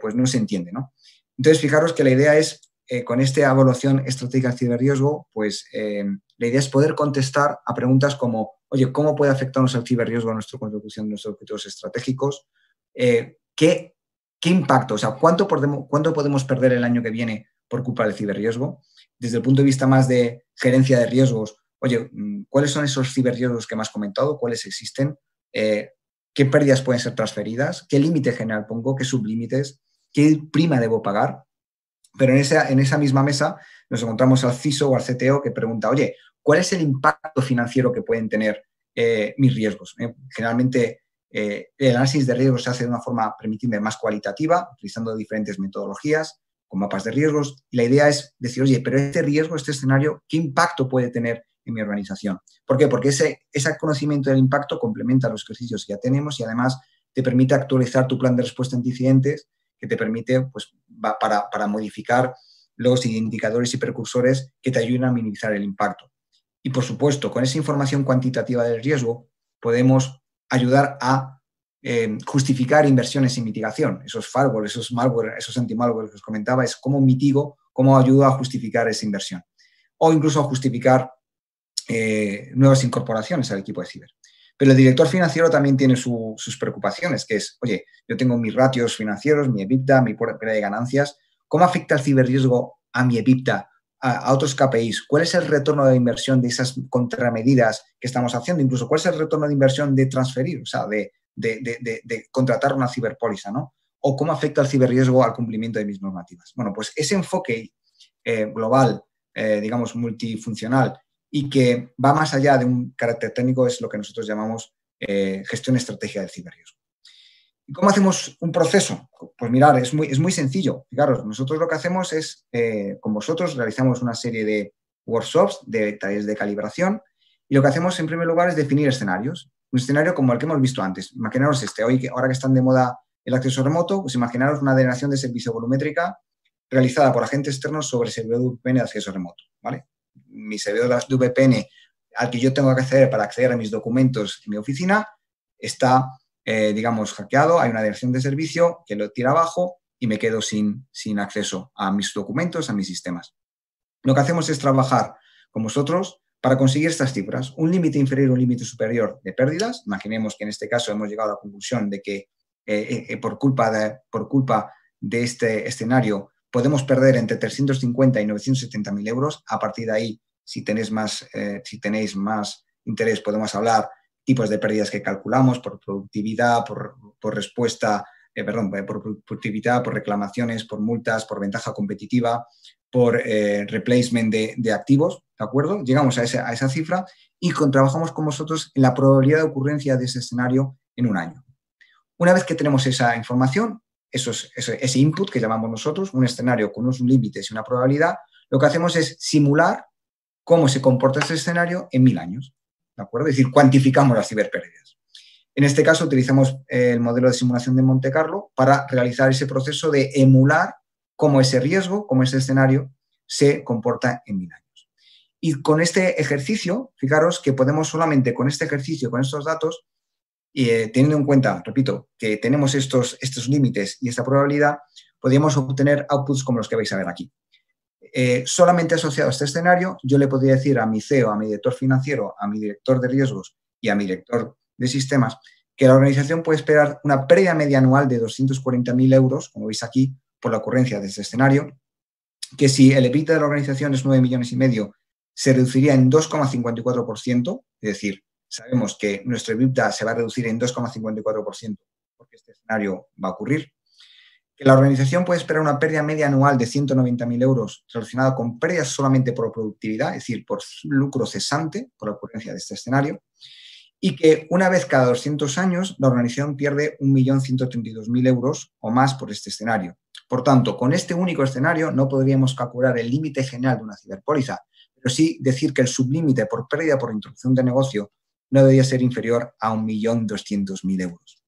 pues no se entiende, ¿no? Entonces, fijaros que la idea es, con esta evaluación estratégica del ciberriesgo, pues la idea es poder contestar a preguntas como, oye, ¿cómo puede afectarnos el ciberriesgo a nuestra consecución de nuestros objetivos estratégicos? ¿Qué impacto? O sea, ¿cuánto podemos perder el año que viene por culpa del ciberriesgo? Desde el punto de vista más de gerencia de riesgos, oye, ¿cuáles son esos ciberriesgos que me has comentado? ¿Cuáles existen? ¿Qué pérdidas pueden ser transferidas? ¿Qué límite general pongo? ¿Qué sublímites? ¿Qué prima debo pagar? Pero en esa misma mesa nos encontramos al CISO o al CTO que pregunta, oye, ¿cuál es el impacto financiero que pueden tener mis riesgos? Generalmente, el análisis de riesgos se hace de una forma, permitidme, más cualitativa, utilizando diferentes metodologías, con mapas de riesgos. Y la idea es decir, oye, pero este riesgo, este escenario, ¿qué impacto puede tener en mi organización? ¿Por qué? Porque ese conocimiento del impacto complementa los ejercicios que ya tenemos y además te permite actualizar tu plan de respuesta ante incidentes, que te permite, pues, para modificar los indicadores y precursores que te ayuden a minimizar el impacto. Y, por supuesto, con esa información cuantitativa del riesgo podemos ayudar a justificar inversiones en mitigación. Esos firewalls, esos malware, esos anti-malware que os comentaba, es cómo mitigo, cómo ayudo a justificar esa inversión. O incluso a justificar nuevas incorporaciones al equipo de ciber. Pero el director financiero también tiene sus preocupaciones, que es, oye, yo tengo mis ratios financieros, mi EBITDA, mi pérdida de ganancias. ¿Cómo afecta el ciberriesgo a mi EBITDA, a otros KPIs? ¿Cuál es el retorno de inversión de esas contramedidas que estamos haciendo? Incluso, ¿cuál es el retorno de inversión de transferir, o sea, de contratar una ciberpóliza, ¿no? O cómo afecta el ciberriesgo al cumplimiento de mis normativas. Bueno, pues ese enfoque global, digamos, multifuncional, y que va más allá de un carácter técnico, es lo que nosotros llamamos gestión estratégica del ciberriesgo. ¿Y cómo hacemos un proceso? Pues mirar, es muy sencillo. Fijaros, nosotros lo que hacemos es, con vosotros, realizamos una serie de workshops, de talleres de calibración, y lo que hacemos en primer lugar es definir escenarios. Un escenario como el que hemos visto antes. Imaginaros ahora que están de moda el acceso remoto, pues imaginaros una denegación de servicio volumétrica realizada por agentes externos sobre servidor de VPN de acceso remoto, ¿vale? Mi servidor de VPN al que yo tengo que acceder para acceder a mis documentos en mi oficina está, digamos, hackeado, hay una denegación de servicio que lo tira abajo y me quedo sin acceso a mis documentos, a mis sistemas. Lo que hacemos es trabajar con vosotros para conseguir estas cifras, un límite inferior, un límite superior de pérdidas. Imaginemos que en este caso hemos llegado a la conclusión de que por culpa de este escenario podemos perder entre 350 y 970.000 euros. A partir de ahí, si tenéis más interés, podemos hablar tipos de pérdidas que calculamos por productividad, por respuesta, por productividad, por reclamaciones, por multas, por ventaja competitiva, por replacement de activos, ¿de acuerdo? Llegamos a esa cifra y trabajamos con vosotros en la probabilidad de ocurrencia de ese escenario en un año. Una vez que tenemos esa información, ese input que llamamos nosotros, un escenario con unos límites y una probabilidad, lo que hacemos es simular cómo se comporta ese escenario en 1000 años, ¿de acuerdo? Es decir, cuantificamos las ciberpérdidas. En este caso, utilizamos el modelo de simulación de Monte Carlo para realizar ese proceso de emular cómo ese riesgo, cómo ese escenario se comporta en 1000 años. Y con este ejercicio, fijaros que podemos solamente con este ejercicio, con estos datos, teniendo en cuenta, repito, que tenemos estos límites y esta probabilidad, podríamos obtener outputs como los que vais a ver aquí. Solamente asociado a este escenario, yo le podría decir a mi CEO, a mi director financiero, a mi director de riesgos y a mi director de sistemas que la organización puede esperar una pérdida media anual de 240.000 euros, como veis aquí, por la ocurrencia de este escenario, que si el EBITDA de la organización es 9,5 millones, se reduciría en 2,54%, es decir, sabemos que nuestro EBITDA se va a reducir en 2,54% porque este escenario va a ocurrir. Que la organización puede esperar una pérdida media anual de 190.000 euros relacionada con pérdidas solamente por productividad, es decir, por lucro cesante, por la ocurrencia de este escenario, y que una vez cada 200 años la organización pierde 1.132.000 euros o más por este escenario. Por tanto, con este único escenario no podríamos calcular el límite general de una ciberpóliza, pero sí decir que el sublímite por pérdida por interrupción de negocio no debería ser inferior a 1.200.000 euros.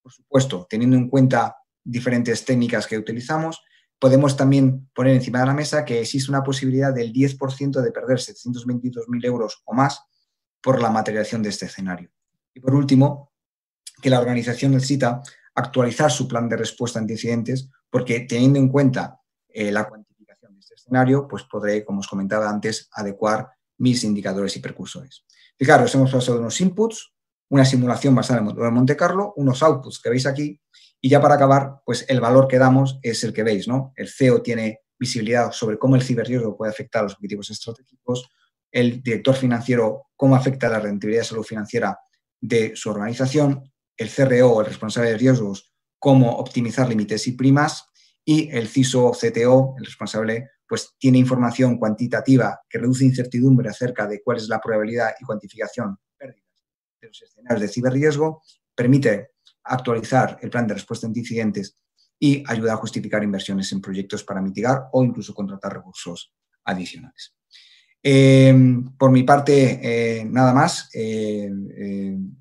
Por supuesto, teniendo en cuenta diferentes técnicas que utilizamos, podemos también poner encima de la mesa que existe una posibilidad del 10% de perder 722.000 euros o más por la materialización de este escenario. Y por último, que la organización necesita actualizar su plan de respuesta ante incidentes porque teniendo en cuenta la cuantificación de este escenario, pues podré, como os comentaba antes, adecuar mis indicadores y precursores. Fijaros, hemos pasado de unos inputs, una simulación basada en el modelo de Monte Carlo, unos outputs que veis aquí, y ya para acabar, pues el valor que damos es el que veis, ¿no? El CEO tiene visibilidad sobre cómo el ciberriesgo puede afectar a los objetivos estratégicos, el director financiero, cómo afecta la rentabilidad de salud financiera de su organización, el CRO, el responsable de riesgos, cómo optimizar límites y primas, y el CISO CTO, el responsable, pues tiene información cuantitativa que reduce incertidumbre acerca de cuál es la probabilidad y cuantificación de pérdidas de los escenarios de ciberriesgo, permite actualizar el plan de respuesta ante incidentes y ayuda a justificar inversiones en proyectos para mitigar o incluso contratar recursos adicionales. Por mi parte, nada más.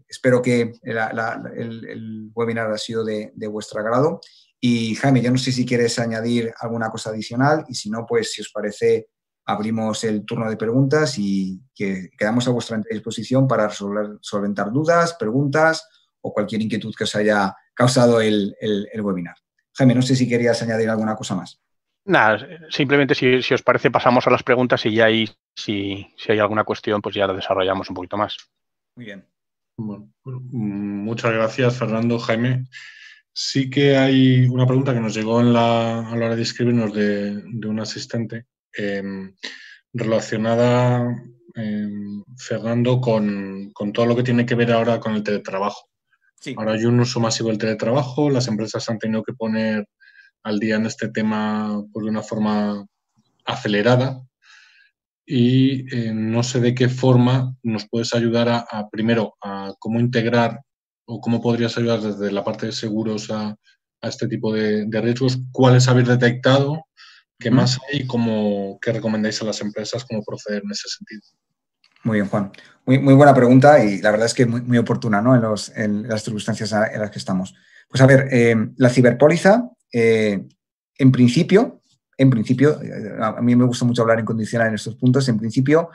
Espero que el webinar haya sido de vuestro agrado. Y Jaime, yo no sé si quieres añadir alguna cosa adicional y si no, pues si os parece, abrimos el turno de preguntas y que quedamos a vuestra disposición para solventar dudas, preguntas o cualquier inquietud que os haya causado el webinar. Jaime, no sé si querías añadir alguna cosa más. Nada, simplemente si os parece pasamos a las preguntas y ya ahí si hay alguna cuestión pues ya la desarrollamos un poquito más. Muy bien. Bueno, muchas gracias, Fernando. Jaime, sí que hay una pregunta que nos llegó a la hora de inscribirnos de un asistente relacionada, Fernando, con todo lo que tiene que ver ahora con el teletrabajo. Sí. Ahora hay un uso masivo del teletrabajo, las empresas han tenido que poner al día en este tema pues, de una forma acelerada y no sé de qué forma nos puedes ayudar primero a cómo integrar o cómo podrías ayudar desde la parte de seguros a este tipo de riesgos, cuáles habéis detectado, qué más hay y qué recomendáis a las empresas, cómo proceder en ese sentido. Muy bien, Juan. Muy buena pregunta y la verdad es que muy oportuna, ¿no? en las circunstancias en las que estamos. Pues a ver, la ciberpóliza, en principio, a mí me gusta mucho hablar en condicional en estos puntos, en principio,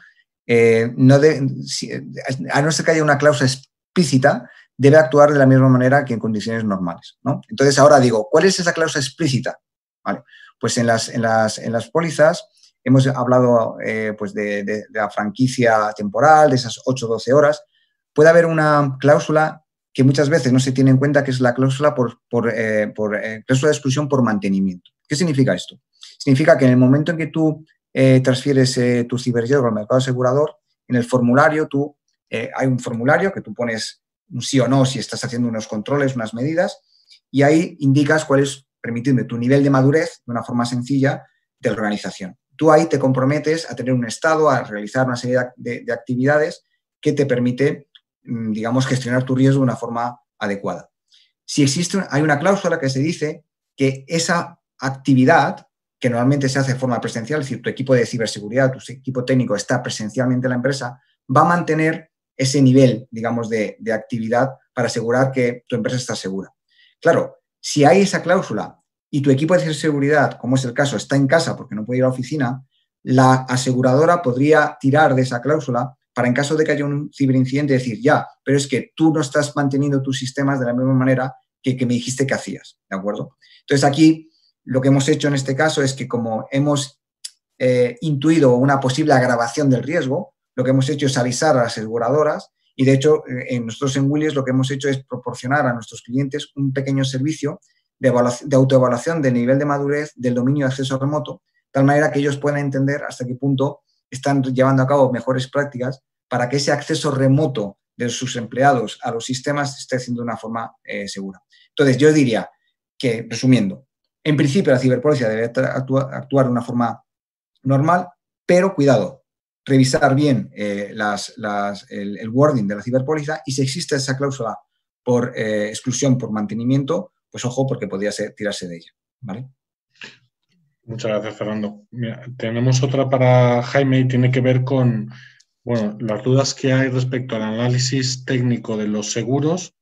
a no ser que haya una cláusula explícita, debe actuar de la misma manera que en condiciones normales, ¿no? Entonces, ahora digo, ¿cuál es esa cláusula explícita? Vale, pues en las pólizas hemos hablado pues de la franquicia temporal, de esas 8 o 12 horas. Puede haber una cláusula que muchas veces no se tiene en cuenta, que es la cláusula cláusula de exclusión por mantenimiento. ¿Qué significa esto? Significa que en el momento en que tú transfieres tu ciberriesgo al mercado asegurador, en el formulario hay un formulario que tú pones un sí o no si estás haciendo unos controles, unas medidas, y ahí indicas cuál es, permitidme, tu nivel de madurez de una forma sencilla de la organización. Tú ahí te comprometes a tener un estado, a realizar una serie de actividades que te permite, digamos, gestionar tu riesgo de una forma adecuada. Si hay una cláusula que se dice que esa actividad, que normalmente se hace de forma presencial, es decir, tu equipo de ciberseguridad, tu equipo técnico está presencialmente en la empresa, va a mantener ese nivel, digamos, de actividad para asegurar que tu empresa está segura. Claro, si hay esa cláusula y tu equipo de ciberseguridad, como es el caso, está en casa porque no puede ir a la oficina, la aseguradora podría tirar de esa cláusula para, en caso de que haya un ciberincidente, decir, ya, pero es que tú no estás manteniendo tus sistemas de la misma manera que me dijiste que hacías, ¿de acuerdo? Entonces, aquí lo que hemos hecho en este caso es que, como hemos intuido una posible agravación del riesgo, lo que hemos hecho es avisar a las aseguradoras y, de hecho, nosotros en Willis lo que hemos hecho es proporcionar a nuestros clientes un pequeño servicio de autoevaluación del nivel de madurez del dominio de acceso remoto tal manera que ellos puedan entender hasta qué punto están llevando a cabo mejores prácticas para que ese acceso remoto de sus empleados a los sistemas esté haciendo de una forma segura. Entonces, yo diría que, resumiendo, en principio la ciberpolicía debe actuar de una forma normal, pero cuidado, revisar bien el wording de la ciberpolicía, y si existe esa cláusula por exclusión por mantenimiento, pues ojo, porque podría tirarse de ella, ¿vale? Muchas gracias, Fernando. Mira, tenemos otra para Jaime y tiene que ver con, bueno, las dudas que hay respecto al análisis técnico de los seguros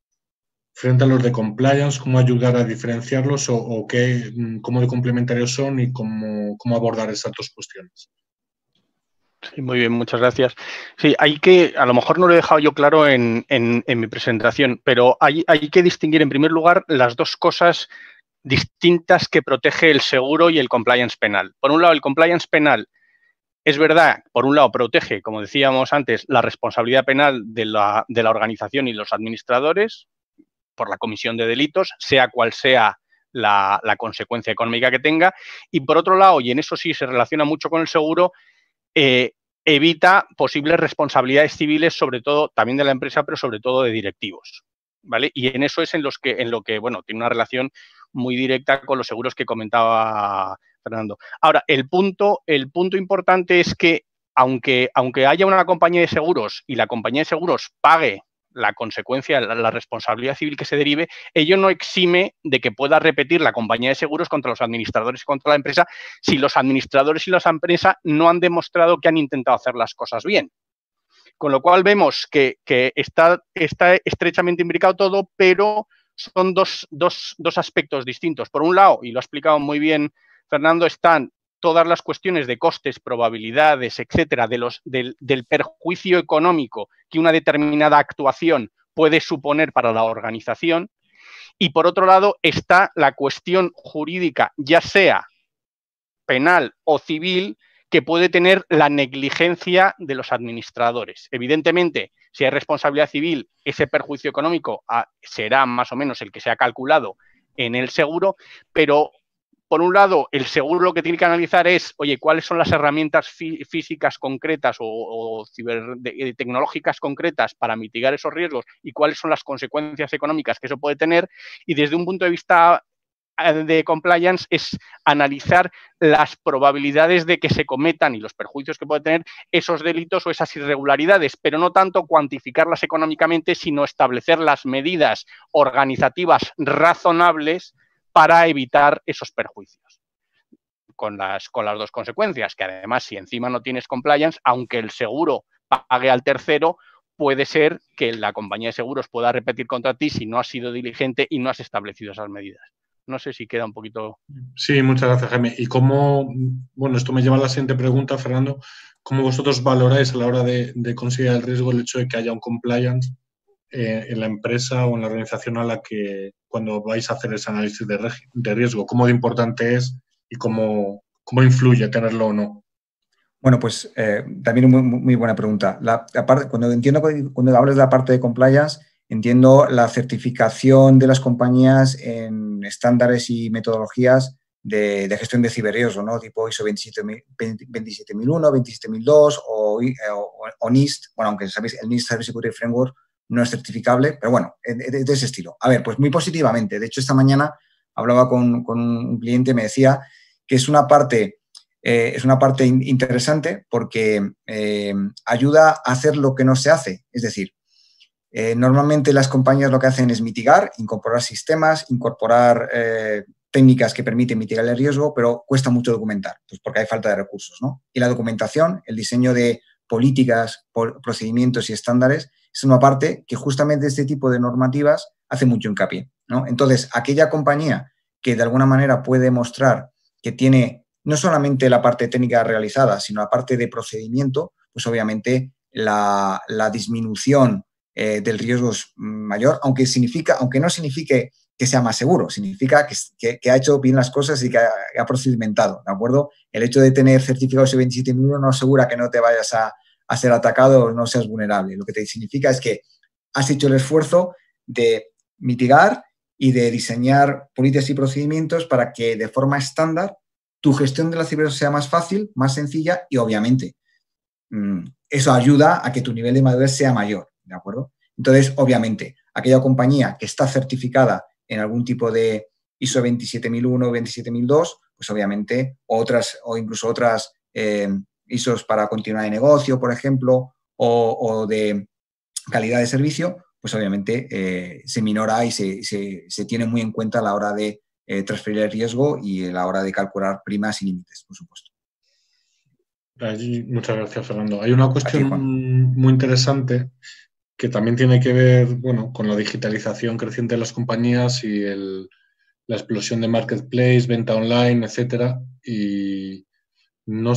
frente a los de compliance, cómo ayudar a diferenciarlos o cómo de complementarios son y cómo abordar esas dos cuestiones. Sí, muy bien, muchas gracias. Sí, hay que, a lo mejor no lo he dejado yo claro en mi presentación, pero hay que distinguir en primer lugar las dos cosas distintas que protege el seguro y el compliance penal. Por un lado, el compliance penal es verdad, por un lado protege, como decíamos antes, la responsabilidad penal de la organización y los administradores por la comisión de delitos, sea cual sea la consecuencia económica que tenga. Y por otro lado, y en eso sí se relaciona mucho con el seguro, evita posibles responsabilidades civiles, sobre todo también de la empresa, pero sobre todo de directivos, ¿vale? Y en eso es en lo que, bueno, tiene una relación muy directa con los seguros que comentaba Fernando. Ahora, el punto importante es que aunque haya una compañía de seguros y la compañía de seguros pague la consecuencia, la responsabilidad civil que se derive, ello no exime de que pueda repetir la compañía de seguros contra los administradores y contra la empresa si los administradores y las empresas no han demostrado que han intentado hacer las cosas bien. Con lo cual vemos que está estrechamente imbricado todo, pero son dos aspectos distintos. Por un lado, y lo ha explicado muy bien Fernando, están todas las cuestiones de costes, probabilidades, etcétera, del perjuicio económico que una determinada actuación puede suponer para la organización. Y por otro lado está la cuestión jurídica, ya sea penal o civil, que puede tener la negligencia de los administradores. Evidentemente, si hay responsabilidad civil, ese perjuicio económico será más o menos el que se ha calculado en el seguro, pero por un lado, el seguro lo que tiene que analizar es, oye, ¿cuáles son las herramientas físicas concretas o tecnológicas concretas para mitigar esos riesgos y cuáles son las consecuencias económicas que eso puede tener? Y desde un punto de vista de compliance es analizar las probabilidades de que se cometan y los perjuicios que puede tener esos delitos o esas irregularidades, pero no tanto cuantificarlas económicamente, sino establecer las medidas organizativas razonables para evitar esos perjuicios. Con las dos consecuencias, que además si encima no tienes compliance, aunque el seguro pague al tercero, puede ser que la compañía de seguros pueda repetir contra ti si no has sido diligente y no has establecido esas medidas. No sé si queda un poquito... Sí, muchas gracias, Jaime. Y cómo, bueno, esto me lleva a la siguiente pregunta, Fernando, ¿cómo vosotros valoráis a la hora de considerar el riesgo el hecho de que haya un compliance en la empresa o en la organización a la que cuando vais a hacer ese análisis de riesgo? ¿Cómo de importante es y cómo influye tenerlo o no? Bueno, pues también muy, muy buena pregunta. Cuando hablas de la parte de compliance, entiendo la certificación de las compañías en estándares y metodologías de gestión de ciberriesgo, ¿no? Tipo ISO 27001, 27002 o NIST. Bueno, aunque sabéis, el NIST Cyber Security Framework no es certificable, pero bueno, de ese estilo. A ver, pues muy positivamente. De hecho, esta mañana hablaba con un cliente y me decía que es una parte interesante porque ayuda a hacer lo que no se hace. Es decir, normalmente las compañías lo que hacen es mitigar, incorporar sistemas, incorporar técnicas que permiten mitigar el riesgo, pero cuesta mucho documentar, pues porque hay falta de recursos, ¿no? Y la documentación, el diseño de políticas, procedimientos y estándares es una parte que justamente este tipo de normativas hace mucho hincapié, ¿no? Entonces, aquella compañía que de alguna manera puede mostrar que tiene no solamente la parte técnica realizada, sino la parte de procedimiento, pues obviamente la disminución del riesgo es mayor, aunque no signifique que sea más seguro, significa que ha hecho bien las cosas y que ha procedimentado, ¿de acuerdo? El hecho de tener certificado ISO 27001 no asegura que no te vayas a ser atacado o no seas vulnerable. Lo que te significa es que has hecho el esfuerzo de mitigar y de diseñar políticas y procedimientos para que de forma estándar tu gestión de la ciberseguridad sea más fácil, más sencilla y obviamente eso ayuda a que tu nivel de madurez sea mayor, ¿de acuerdo? Entonces, obviamente, aquella compañía que está certificada en algún tipo de ISO 27001 o 27002, pues obviamente o incluso otras ISOs para continuidad de negocio, por ejemplo, o de calidad de servicio, pues obviamente se minora y se tiene muy en cuenta a la hora de transferir el riesgo y a la hora de calcular primas y límites, por supuesto. Muchas gracias, Fernando. Hay una cuestión muy interesante que también tiene que ver, bueno, con la digitalización creciente de las compañías y la explosión de marketplace, venta online, etcétera. Y no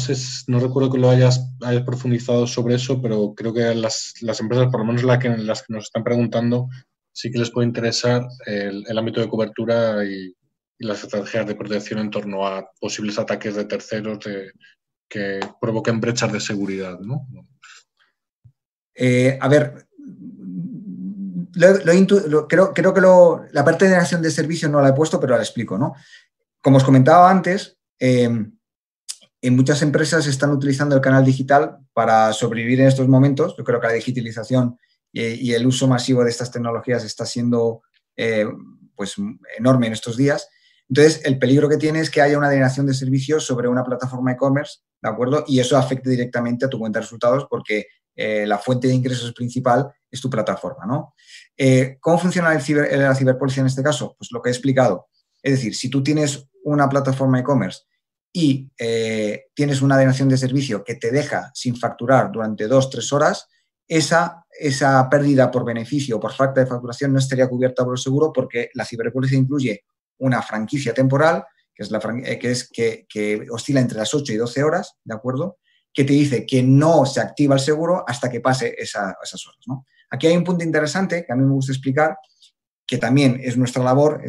recuerdo que lo hayas profundizado sobre eso, pero creo que las empresas, por lo menos las que nos están preguntando, sí que les puede interesar el ámbito de cobertura y las estrategias de protección en torno a posibles ataques de terceros que provoquen brechas de seguridad, ¿no? A ver, creo que la parte de negación de servicio no la he puesto, pero la explico, ¿no? Como os comentaba antes, en muchas empresas están utilizando el canal digital para sobrevivir en estos momentos. Yo creo que la digitalización y el uso masivo de estas tecnologías está siendo pues, enorme en estos días. Entonces, el peligro que tiene es que haya una denegación de servicios sobre una plataforma e-commerce, ¿de acuerdo? Y eso afecte directamente a tu cuenta de resultados porque la fuente de ingresos principal es tu plataforma, ¿no? ¿Cómo funciona la ciberpolicía en este caso? Pues lo que he explicado. Es decir, si tú tienes una plataforma e-commerce y tienes una denegación de servicio que te deja sin facturar durante 2-3 horas, esa pérdida por beneficio o por falta de facturación no estaría cubierta por el seguro porque la ciberpolicía incluye una franquicia temporal, que oscila entre las 8 y 12 horas, ¿de acuerdo? Que te dice que no se activa el seguro hasta que pase esas horas, ¿no? Aquí hay un punto interesante que a mí me gusta explicar, que también es nuestra labor,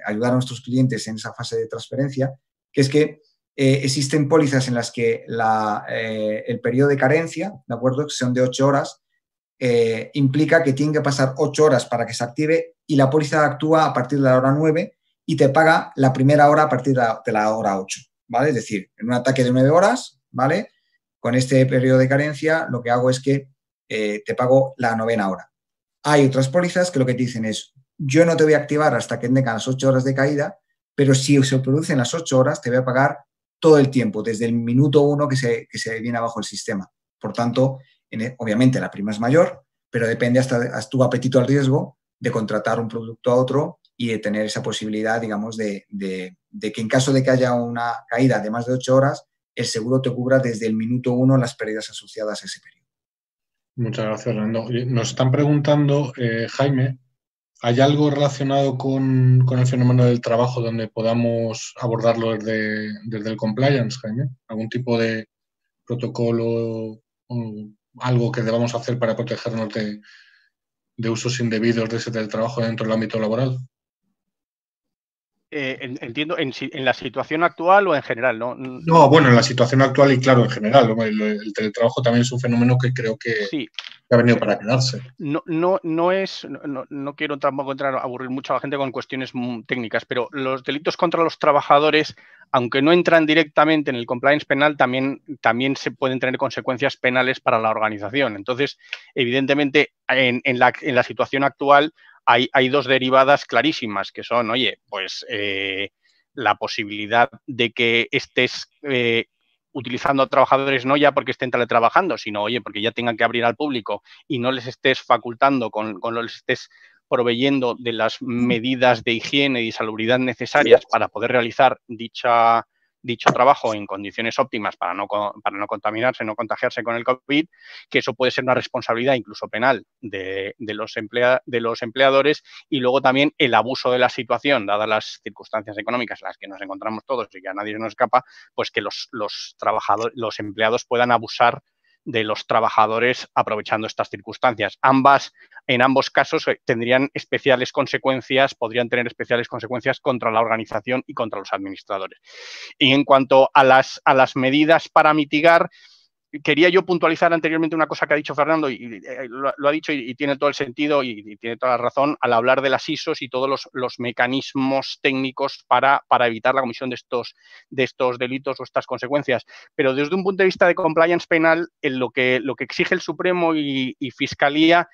ayudar a nuestros clientes en esa fase de transferencia, que es que existen pólizas en las que el periodo de carencia, ¿de acuerdo?, que son de 8 horas, implica que tienen que pasar 8 horas para que se active y la póliza actúa a partir de la hora 9 y te paga la primera hora a partir de la hora 8, ¿vale? Es decir, en un ataque de 9 horas, ¿vale?, con este periodo de carencia, lo que hago es que te pago la 9ª hora. Hay otras pólizas que lo que te dicen es, yo no te voy a activar hasta que tengan las 8 horas de caída, pero si se producen las 8 horas, te voy a pagar todo el tiempo, desde el minuto 1 que se viene abajo el sistema. Por tanto, obviamente la prima es mayor, pero depende hasta tu apetito al riesgo de contratar un producto a otro y de tener esa posibilidad, digamos, de que en caso de que haya una caída de más de 8 horas, el seguro te cubra desde el minuto 1 las pérdidas asociadas a ese periodo. Muchas gracias, Fernando. Nos están preguntando, Jaime, ¿hay algo relacionado con el fenómeno del trabajo donde podamos abordarlo desde el compliance, Jaime? ¿Algún tipo de protocolo o algo que debamos hacer para protegernos de usos indebidos de ese teletrabajo dentro del ámbito laboral? Entiendo, ¿en la situación actual o en general? No, bueno, en la situación actual y claro, en general. El teletrabajo también es un fenómeno que creo que sí, ha venido para quedarse. No quiero tampoco entrar a aburrir mucho a la gente con cuestiones técnicas, pero los delitos contra los trabajadores, aunque no entran directamente en el compliance penal, también se pueden tener consecuencias penales para la organización. Entonces, evidentemente, en la situación actual hay dos derivadas clarísimas, que son, oye, pues la posibilidad de que estés utilizando a trabajadores no ya porque estén teletrabajando, sino, oye, porque ya tengan que abrir al público y no les estés facultando, les estés proveyendo de las medidas de higiene y salubridad necesarias para poder realizar dicho trabajo en condiciones óptimas para no contaminarse, no contagiarse con el COVID, que eso puede ser una responsabilidad incluso penal de los empleadores, y luego también el abuso de la situación, dadas las circunstancias económicas en las que nos encontramos todos y que a nadie nos escapa, pues que los empleados puedan abusar de los trabajadores aprovechando estas circunstancias. En ambos casos podrían tener especiales consecuencias contra la organización y contra los administradores. Y en cuanto a las medidas para mitigar, quería yo puntualizar anteriormente una cosa que ha dicho Fernando, y lo ha dicho y tiene todo el sentido y tiene toda la razón al hablar de las ISOs y todos los mecanismos técnicos para evitar la comisión de estos delitos o estas consecuencias. Pero desde un punto de vista de compliance penal, lo que exige el Supremo y Fiscalía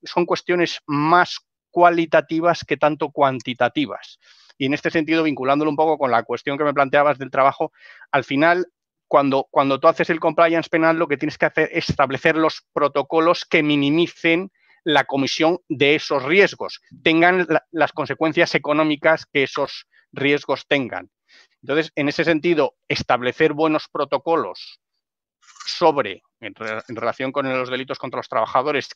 son cuestiones más cualitativas que tanto cuantitativas. Y en este sentido, vinculándolo un poco con la cuestión que me planteabas del trabajo, al final, cuando tú haces el compliance penal, lo que tienes que hacer es establecer los protocolos que minimicen la comisión de esos riesgos, tengan las consecuencias económicas que esos riesgos tengan. Entonces, en ese sentido, establecer buenos protocolos en relación con los delitos contra los trabajadores,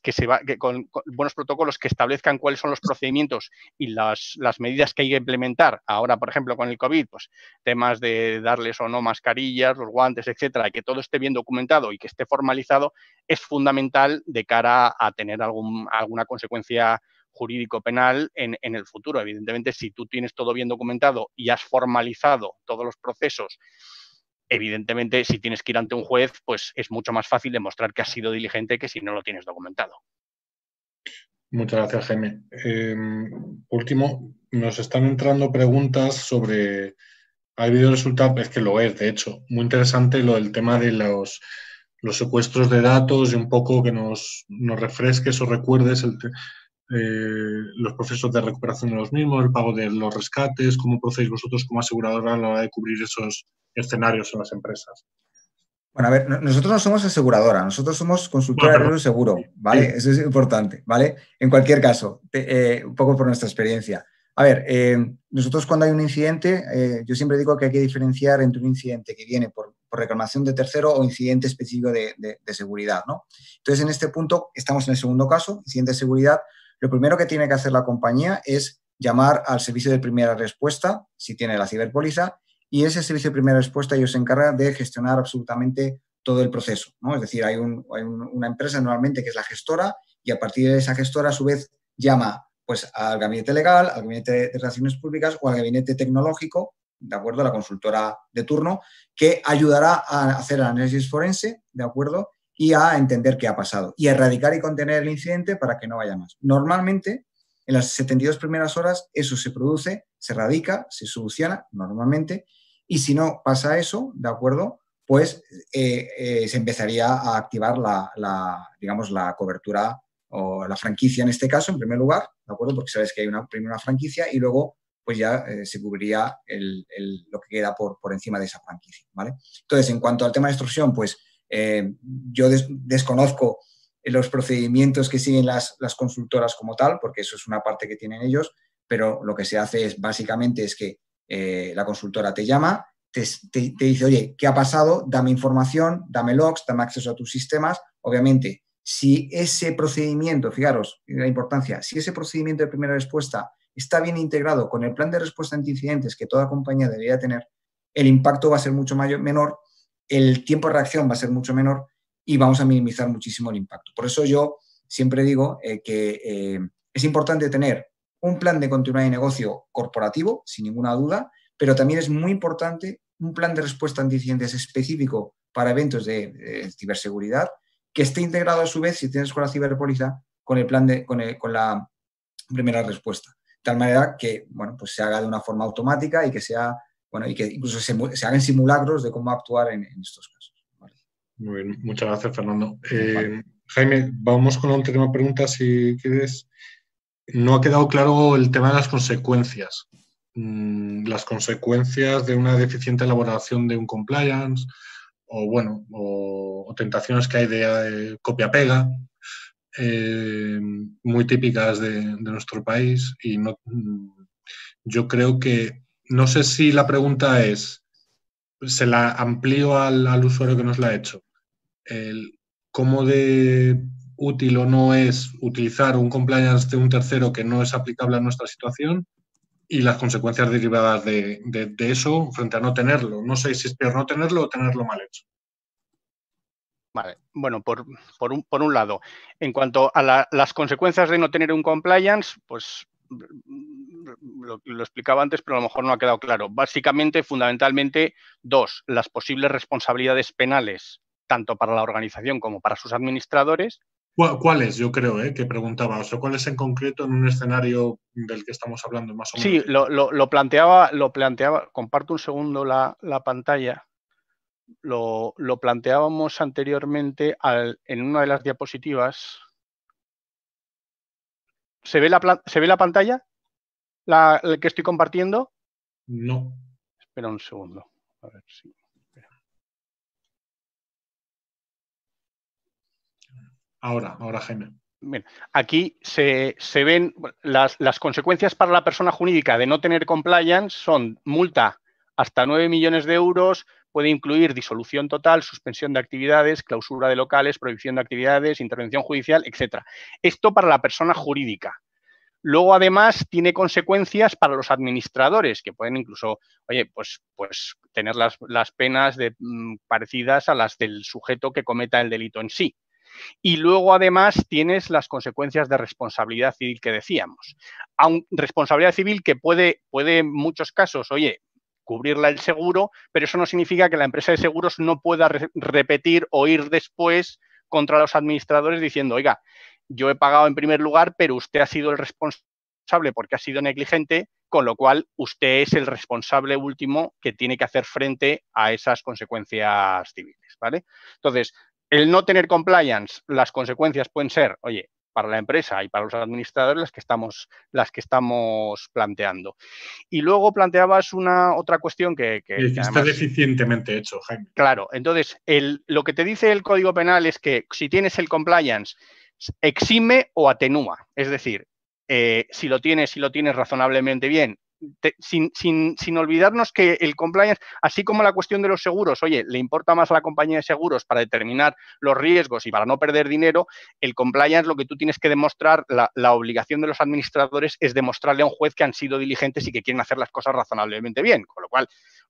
con buenos protocolos que establezcan cuáles son los procedimientos y las medidas que hay que implementar. Ahora, por ejemplo, con el COVID, pues temas de darles o no mascarillas, los guantes, etcétera, y que todo esté bien documentado y que esté formalizado, es fundamental de cara a tener alguna consecuencia jurídico-penal en el futuro. Evidentemente, si tú tienes todo bien documentado y has formalizado todos los procesos, evidentemente, si tienes que ir ante un juez, pues es mucho más fácil demostrar que has sido diligente que si no lo tienes documentado. Muchas gracias, Jaime. Último, nos están entrando preguntas sobre... Ha debido resultar, es que lo es, de hecho, muy interesante lo del tema de los secuestros de datos y un poco que nos refresques o recuerdes los procesos de recuperación de los mismos, el pago de los rescates, cómo procedéis vosotros como aseguradora a la hora de cubrir esos escenarios en las empresas. Bueno, a ver, nosotros no somos aseguradora, nosotros somos consultora de riesgo seguro, ¿vale? Sí. Eso es importante, ¿vale? En cualquier caso, un poco por nuestra experiencia. A ver, nosotros cuando hay un incidente, yo siempre digo que hay que diferenciar entre un incidente que viene por reclamación de tercero o incidente específico de seguridad, ¿no? Entonces, en este punto, estamos en el segundo caso, incidente de seguridad. Lo primero que tiene que hacer la compañía es llamar al servicio de primera respuesta, si tiene la ciberpóliza, y ese servicio de primera respuesta ellos se encargan de gestionar absolutamente todo el proceso, ¿no? Es decir, hay una empresa normalmente que es la gestora y a partir de esa gestora a su vez llama pues al gabinete legal, al gabinete de relaciones públicas o al gabinete tecnológico, de acuerdo, a la consultora de turno, que ayudará a hacer el análisis forense, de acuerdo, y a entender qué ha pasado y a erradicar y contener el incidente para que no vaya más. Normalmente, en las 72 primeras horas, eso se produce, se erradica, se soluciona normalmente, y si no pasa eso, ¿de acuerdo?, pues se empezaría a activar digamos, la cobertura o la franquicia en este caso, en primer lugar, ¿de acuerdo?, porque sabes que hay primero una franquicia y luego pues ya se cubriría lo que queda por encima de esa franquicia, ¿vale? Entonces, en cuanto al tema de extorsión, pues yo desconozco los procedimientos que siguen las consultoras como tal, porque eso es una parte que tienen ellos, pero lo que se hace es básicamente es que la consultora te llama, te dice, oye, ¿qué ha pasado? Dame información, dame logs, dame acceso a tus sistemas. Obviamente, si ese procedimiento, fijaros la importancia, si ese procedimiento de primera respuesta está bien integrado con el plan de respuesta ante incidentes que toda compañía debería tener, el impacto va a ser mucho menor, el tiempo de reacción va a ser mucho menor y vamos a minimizar muchísimo el impacto. Por eso yo siempre digo que es importante tener un plan de continuidad de negocio corporativo, sin ninguna duda, pero también es muy importante un plan de respuesta ante incidentes específico para eventos de ciberseguridad que esté integrado a su vez, si tienes con la ciberpóliza, con el plan con la primera respuesta. De tal manera que, bueno, pues se haga de una forma automática y que sea, bueno, y que incluso se hagan simulacros de cómo actuar en estos casos. ¿Vale? Muy bien, muchas gracias, Fernando. Vale. Jaime, vamos con la última pregunta, si quieres. No ha quedado claro el tema de las consecuencias. Las consecuencias de una deficiente elaboración de un compliance o, bueno, o tentaciones que hay de copia-pega, muy típicas de nuestro país. Y no, yo creo que, no sé si la pregunta es, se la amplío al usuario que nos la ha hecho. ¿Cómo de útil o no es utilizar un compliance de un tercero que no es aplicable a nuestra situación y las consecuencias derivadas de eso frente a no tenerlo? No sé si es peor no tenerlo o tenerlo mal hecho. Vale, bueno, por un lado, en cuanto a las consecuencias de no tener un compliance, pues lo explicaba antes, pero a lo mejor no ha quedado claro. Básicamente, fundamentalmente, dos, las posibles responsabilidades penales tanto para la organización como para sus administradores. ¿Cuáles? Yo creo que preguntaba. O sea, ¿cuáles en concreto en un escenario del que estamos hablando más o menos? Sí, lo planteaba, comparto un segundo la pantalla. Lo planteábamos anteriormente en una de las diapositivas. ¿Se ve la pantalla? ¿La que estoy compartiendo? No. Espera un segundo. A ver si... Ahora, Jaime. Bien, aquí se ven las consecuencias para la persona jurídica de no tener compliance son multa hasta 9 millones de euros, puede incluir disolución total, suspensión de actividades, clausura de locales, prohibición de actividades, intervención judicial, etcétera. Esto para la persona jurídica. Luego, además, tiene consecuencias para los administradores, que pueden incluso, oye, pues tener las penas parecidas a las del sujeto que cometa el delito en sí. Y luego, además, tienes las consecuencias de responsabilidad civil que decíamos. Responsabilidad civil que puede en muchos casos, oye, cubrirla el seguro, pero eso no significa que la empresa de seguros no pueda repetir o ir después contra los administradores diciendo, oiga, yo he pagado en primer lugar, pero usted ha sido el responsable porque ha sido negligente, con lo cual usted es el responsable último que tiene que hacer frente a esas consecuencias civiles, ¿vale? Entonces, el no tener compliance, las consecuencias pueden ser, oye, para la empresa y para los administradores las que estamos planteando. Y luego planteabas otra cuestión que está deficientemente hecho, Jaime. Claro, entonces lo que te dice el Código Penal es que si tienes el compliance, exime o atenúa. Es decir, si lo tienes razonablemente bien, sin olvidarnos que el compliance, así como la cuestión de los seguros, oye, le importa más a la compañía de seguros para determinar los riesgos y para no perder dinero, el compliance, lo que tú tienes que demostrar, la obligación de los administradores es demostrarle a un juez que han sido diligentes y que quieren hacer las cosas razonablemente bien, con lo cual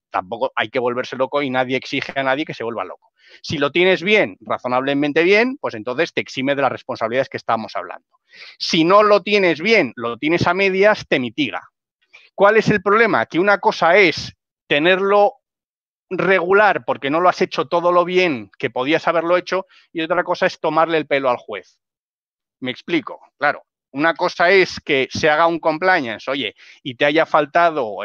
tampoco hay que volverse loco y nadie exige a nadie que se vuelva loco. Si lo tienes bien, razonablemente bien, pues entonces te exime de las responsabilidades que estamos hablando. Si no lo tienes bien, lo tienes a medias, te mitiga. ¿Cuál es el problema? Que una cosa es tenerlo regular porque no lo has hecho todo lo bien que podías haberlo hecho y otra cosa es tomarle el pelo al juez. Me explico, claro. Una cosa es que se haga un compliance, oye, y te haya faltado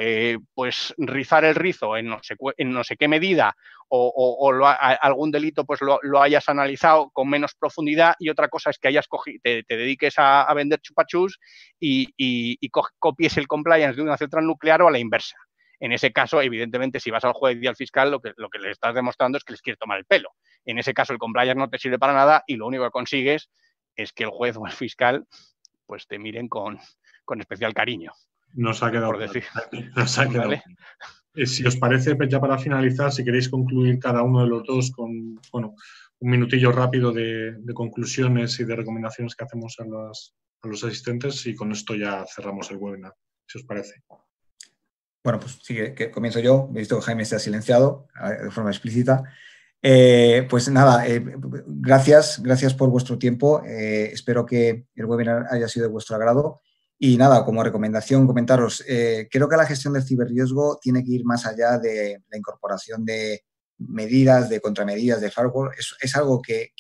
pues rizar el rizo en no sé qué medida o algún delito pues lo hayas analizado con menos profundidad y otra cosa es que te dediques a vender chupachus y copies el compliance de una central nuclear o a la inversa. En ese caso, evidentemente, si vas al juez y al fiscal, lo que le estás demostrando es que les quieres tomar el pelo. En ese caso, el compliance no te sirve para nada y lo único que consigues es que el juez o el fiscal pues te miren con especial cariño. Nos ha quedado por decir. Nos ha quedado. ¿Vale? Si os parece, ya para finalizar, si queréis concluir cada uno de los dos con un minutillo rápido de conclusiones y de recomendaciones que hacemos a los asistentes y con esto ya cerramos el webinar, si os parece. Bueno, pues sí, que comienzo yo. He visto que Jaime se ha silenciado de forma explícita. Pues nada, gracias por vuestro tiempo. Espero que el webinar haya sido de vuestro agrado. Y nada, como recomendación, comentaros, creo que la gestión del ciberriesgo tiene que ir más allá de la incorporación de medidas, de contramedidas, de firewall. Es algo que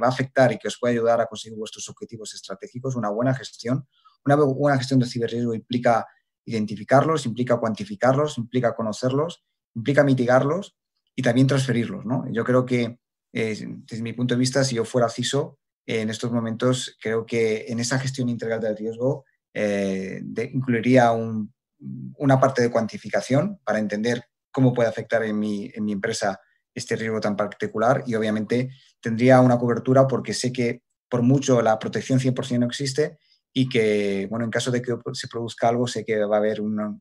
va a afectar y que os puede ayudar a conseguir vuestros objetivos estratégicos. Una buena gestión. Una buena gestión del ciberriesgo implica identificarlos, implica cuantificarlos, implica conocerlos, implica mitigarlos y también transferirlos, ¿no? Yo creo que, desde mi punto de vista, si yo fuera CISO, en estos momentos, creo que en esa gestión integral del riesgo incluiría una parte de cuantificación para entender cómo puede afectar en mi empresa este riesgo tan particular y, obviamente, tendría una cobertura porque sé que, por mucho, la protección 100% no existe y que, bueno, en caso de que se produzca algo, sé que va a haber un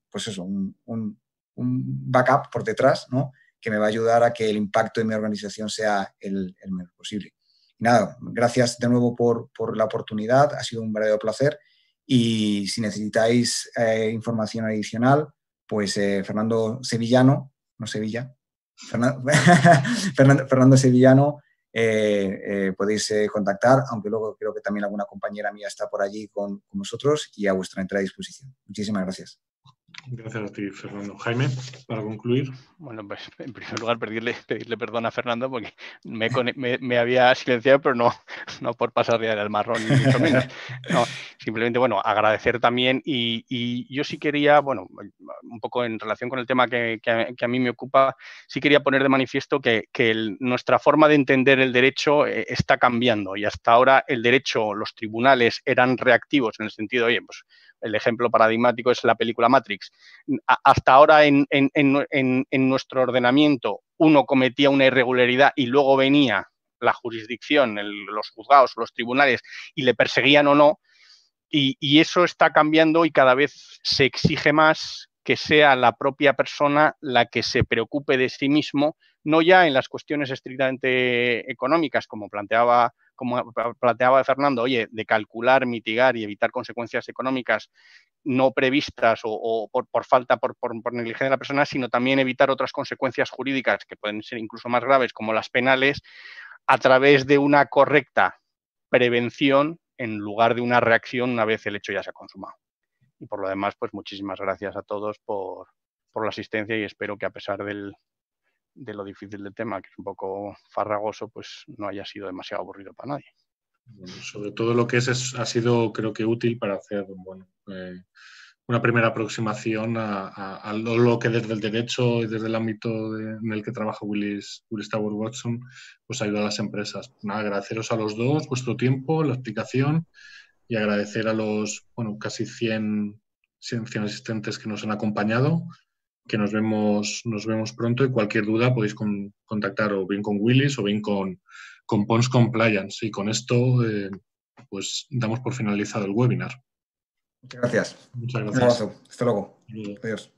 backup por detrás, ¿no?, que me va a ayudar a que el impacto de mi organización sea el menor posible. Y nada, gracias de nuevo por la oportunidad, ha sido un verdadero placer y si necesitáis información adicional, pues Fernando Sevillano, no Sevilla, Fernando Sevillano, podéis contactar, aunque luego creo que también alguna compañera mía está por allí con vosotros y a vuestra entera disposición. Muchísimas gracias. Gracias a ti, Fernando. Jaime, para concluir. Bueno, pues en primer lugar pedirle perdón a Fernando porque me había silenciado, pero no por pasar del marrón, ni mucho menos. No, simplemente, bueno, agradecer también y yo sí quería, bueno, un poco en relación con el tema que a mí me ocupa, sí quería poner de manifiesto que nuestra forma de entender el derecho está cambiando y hasta ahora el derecho, los tribunales eran reactivos en el sentido, oye, pues el ejemplo paradigmático es la película Matrix. Hasta ahora en nuestro ordenamiento uno cometía una irregularidad y luego venía la jurisdicción, los juzgados, los tribunales y le perseguían o no. Y eso está cambiando y cada vez se exige más que sea la propia persona la que se preocupe de sí mismo, no ya en las cuestiones estrictamente económicas, como planteaba Fernando, oye, de calcular, mitigar y evitar consecuencias económicas no previstas o por falta, por negligencia de la persona, sino también evitar otras consecuencias jurídicas que pueden ser incluso más graves, como las penales, a través de una correcta prevención en lugar de una reacción una vez el hecho ya se ha consumado. Y por lo demás, pues muchísimas gracias a todos por la asistencia y espero que a pesar de lo difícil del tema, que es un poco farragoso, pues no haya sido demasiado aburrido para nadie. Bueno, sobre todo lo que ha sido, creo que útil para hacer, bueno, una primera aproximación a lo que desde el derecho y desde el ámbito en el que trabaja Willis Towers Watson, pues ayuda a las empresas. Nada, agradeceros a los dos vuestro tiempo, la explicación y agradecer a los, bueno, casi 100 asistentes que nos han acompañado, que nos vemos pronto y cualquier duda podéis contactar o bien con Willis o bien con Pons Compliance. Y con esto, pues damos por finalizado el webinar. Muchas gracias. Muchas gracias. Un abrazo. Hasta luego. Saludos. Adiós.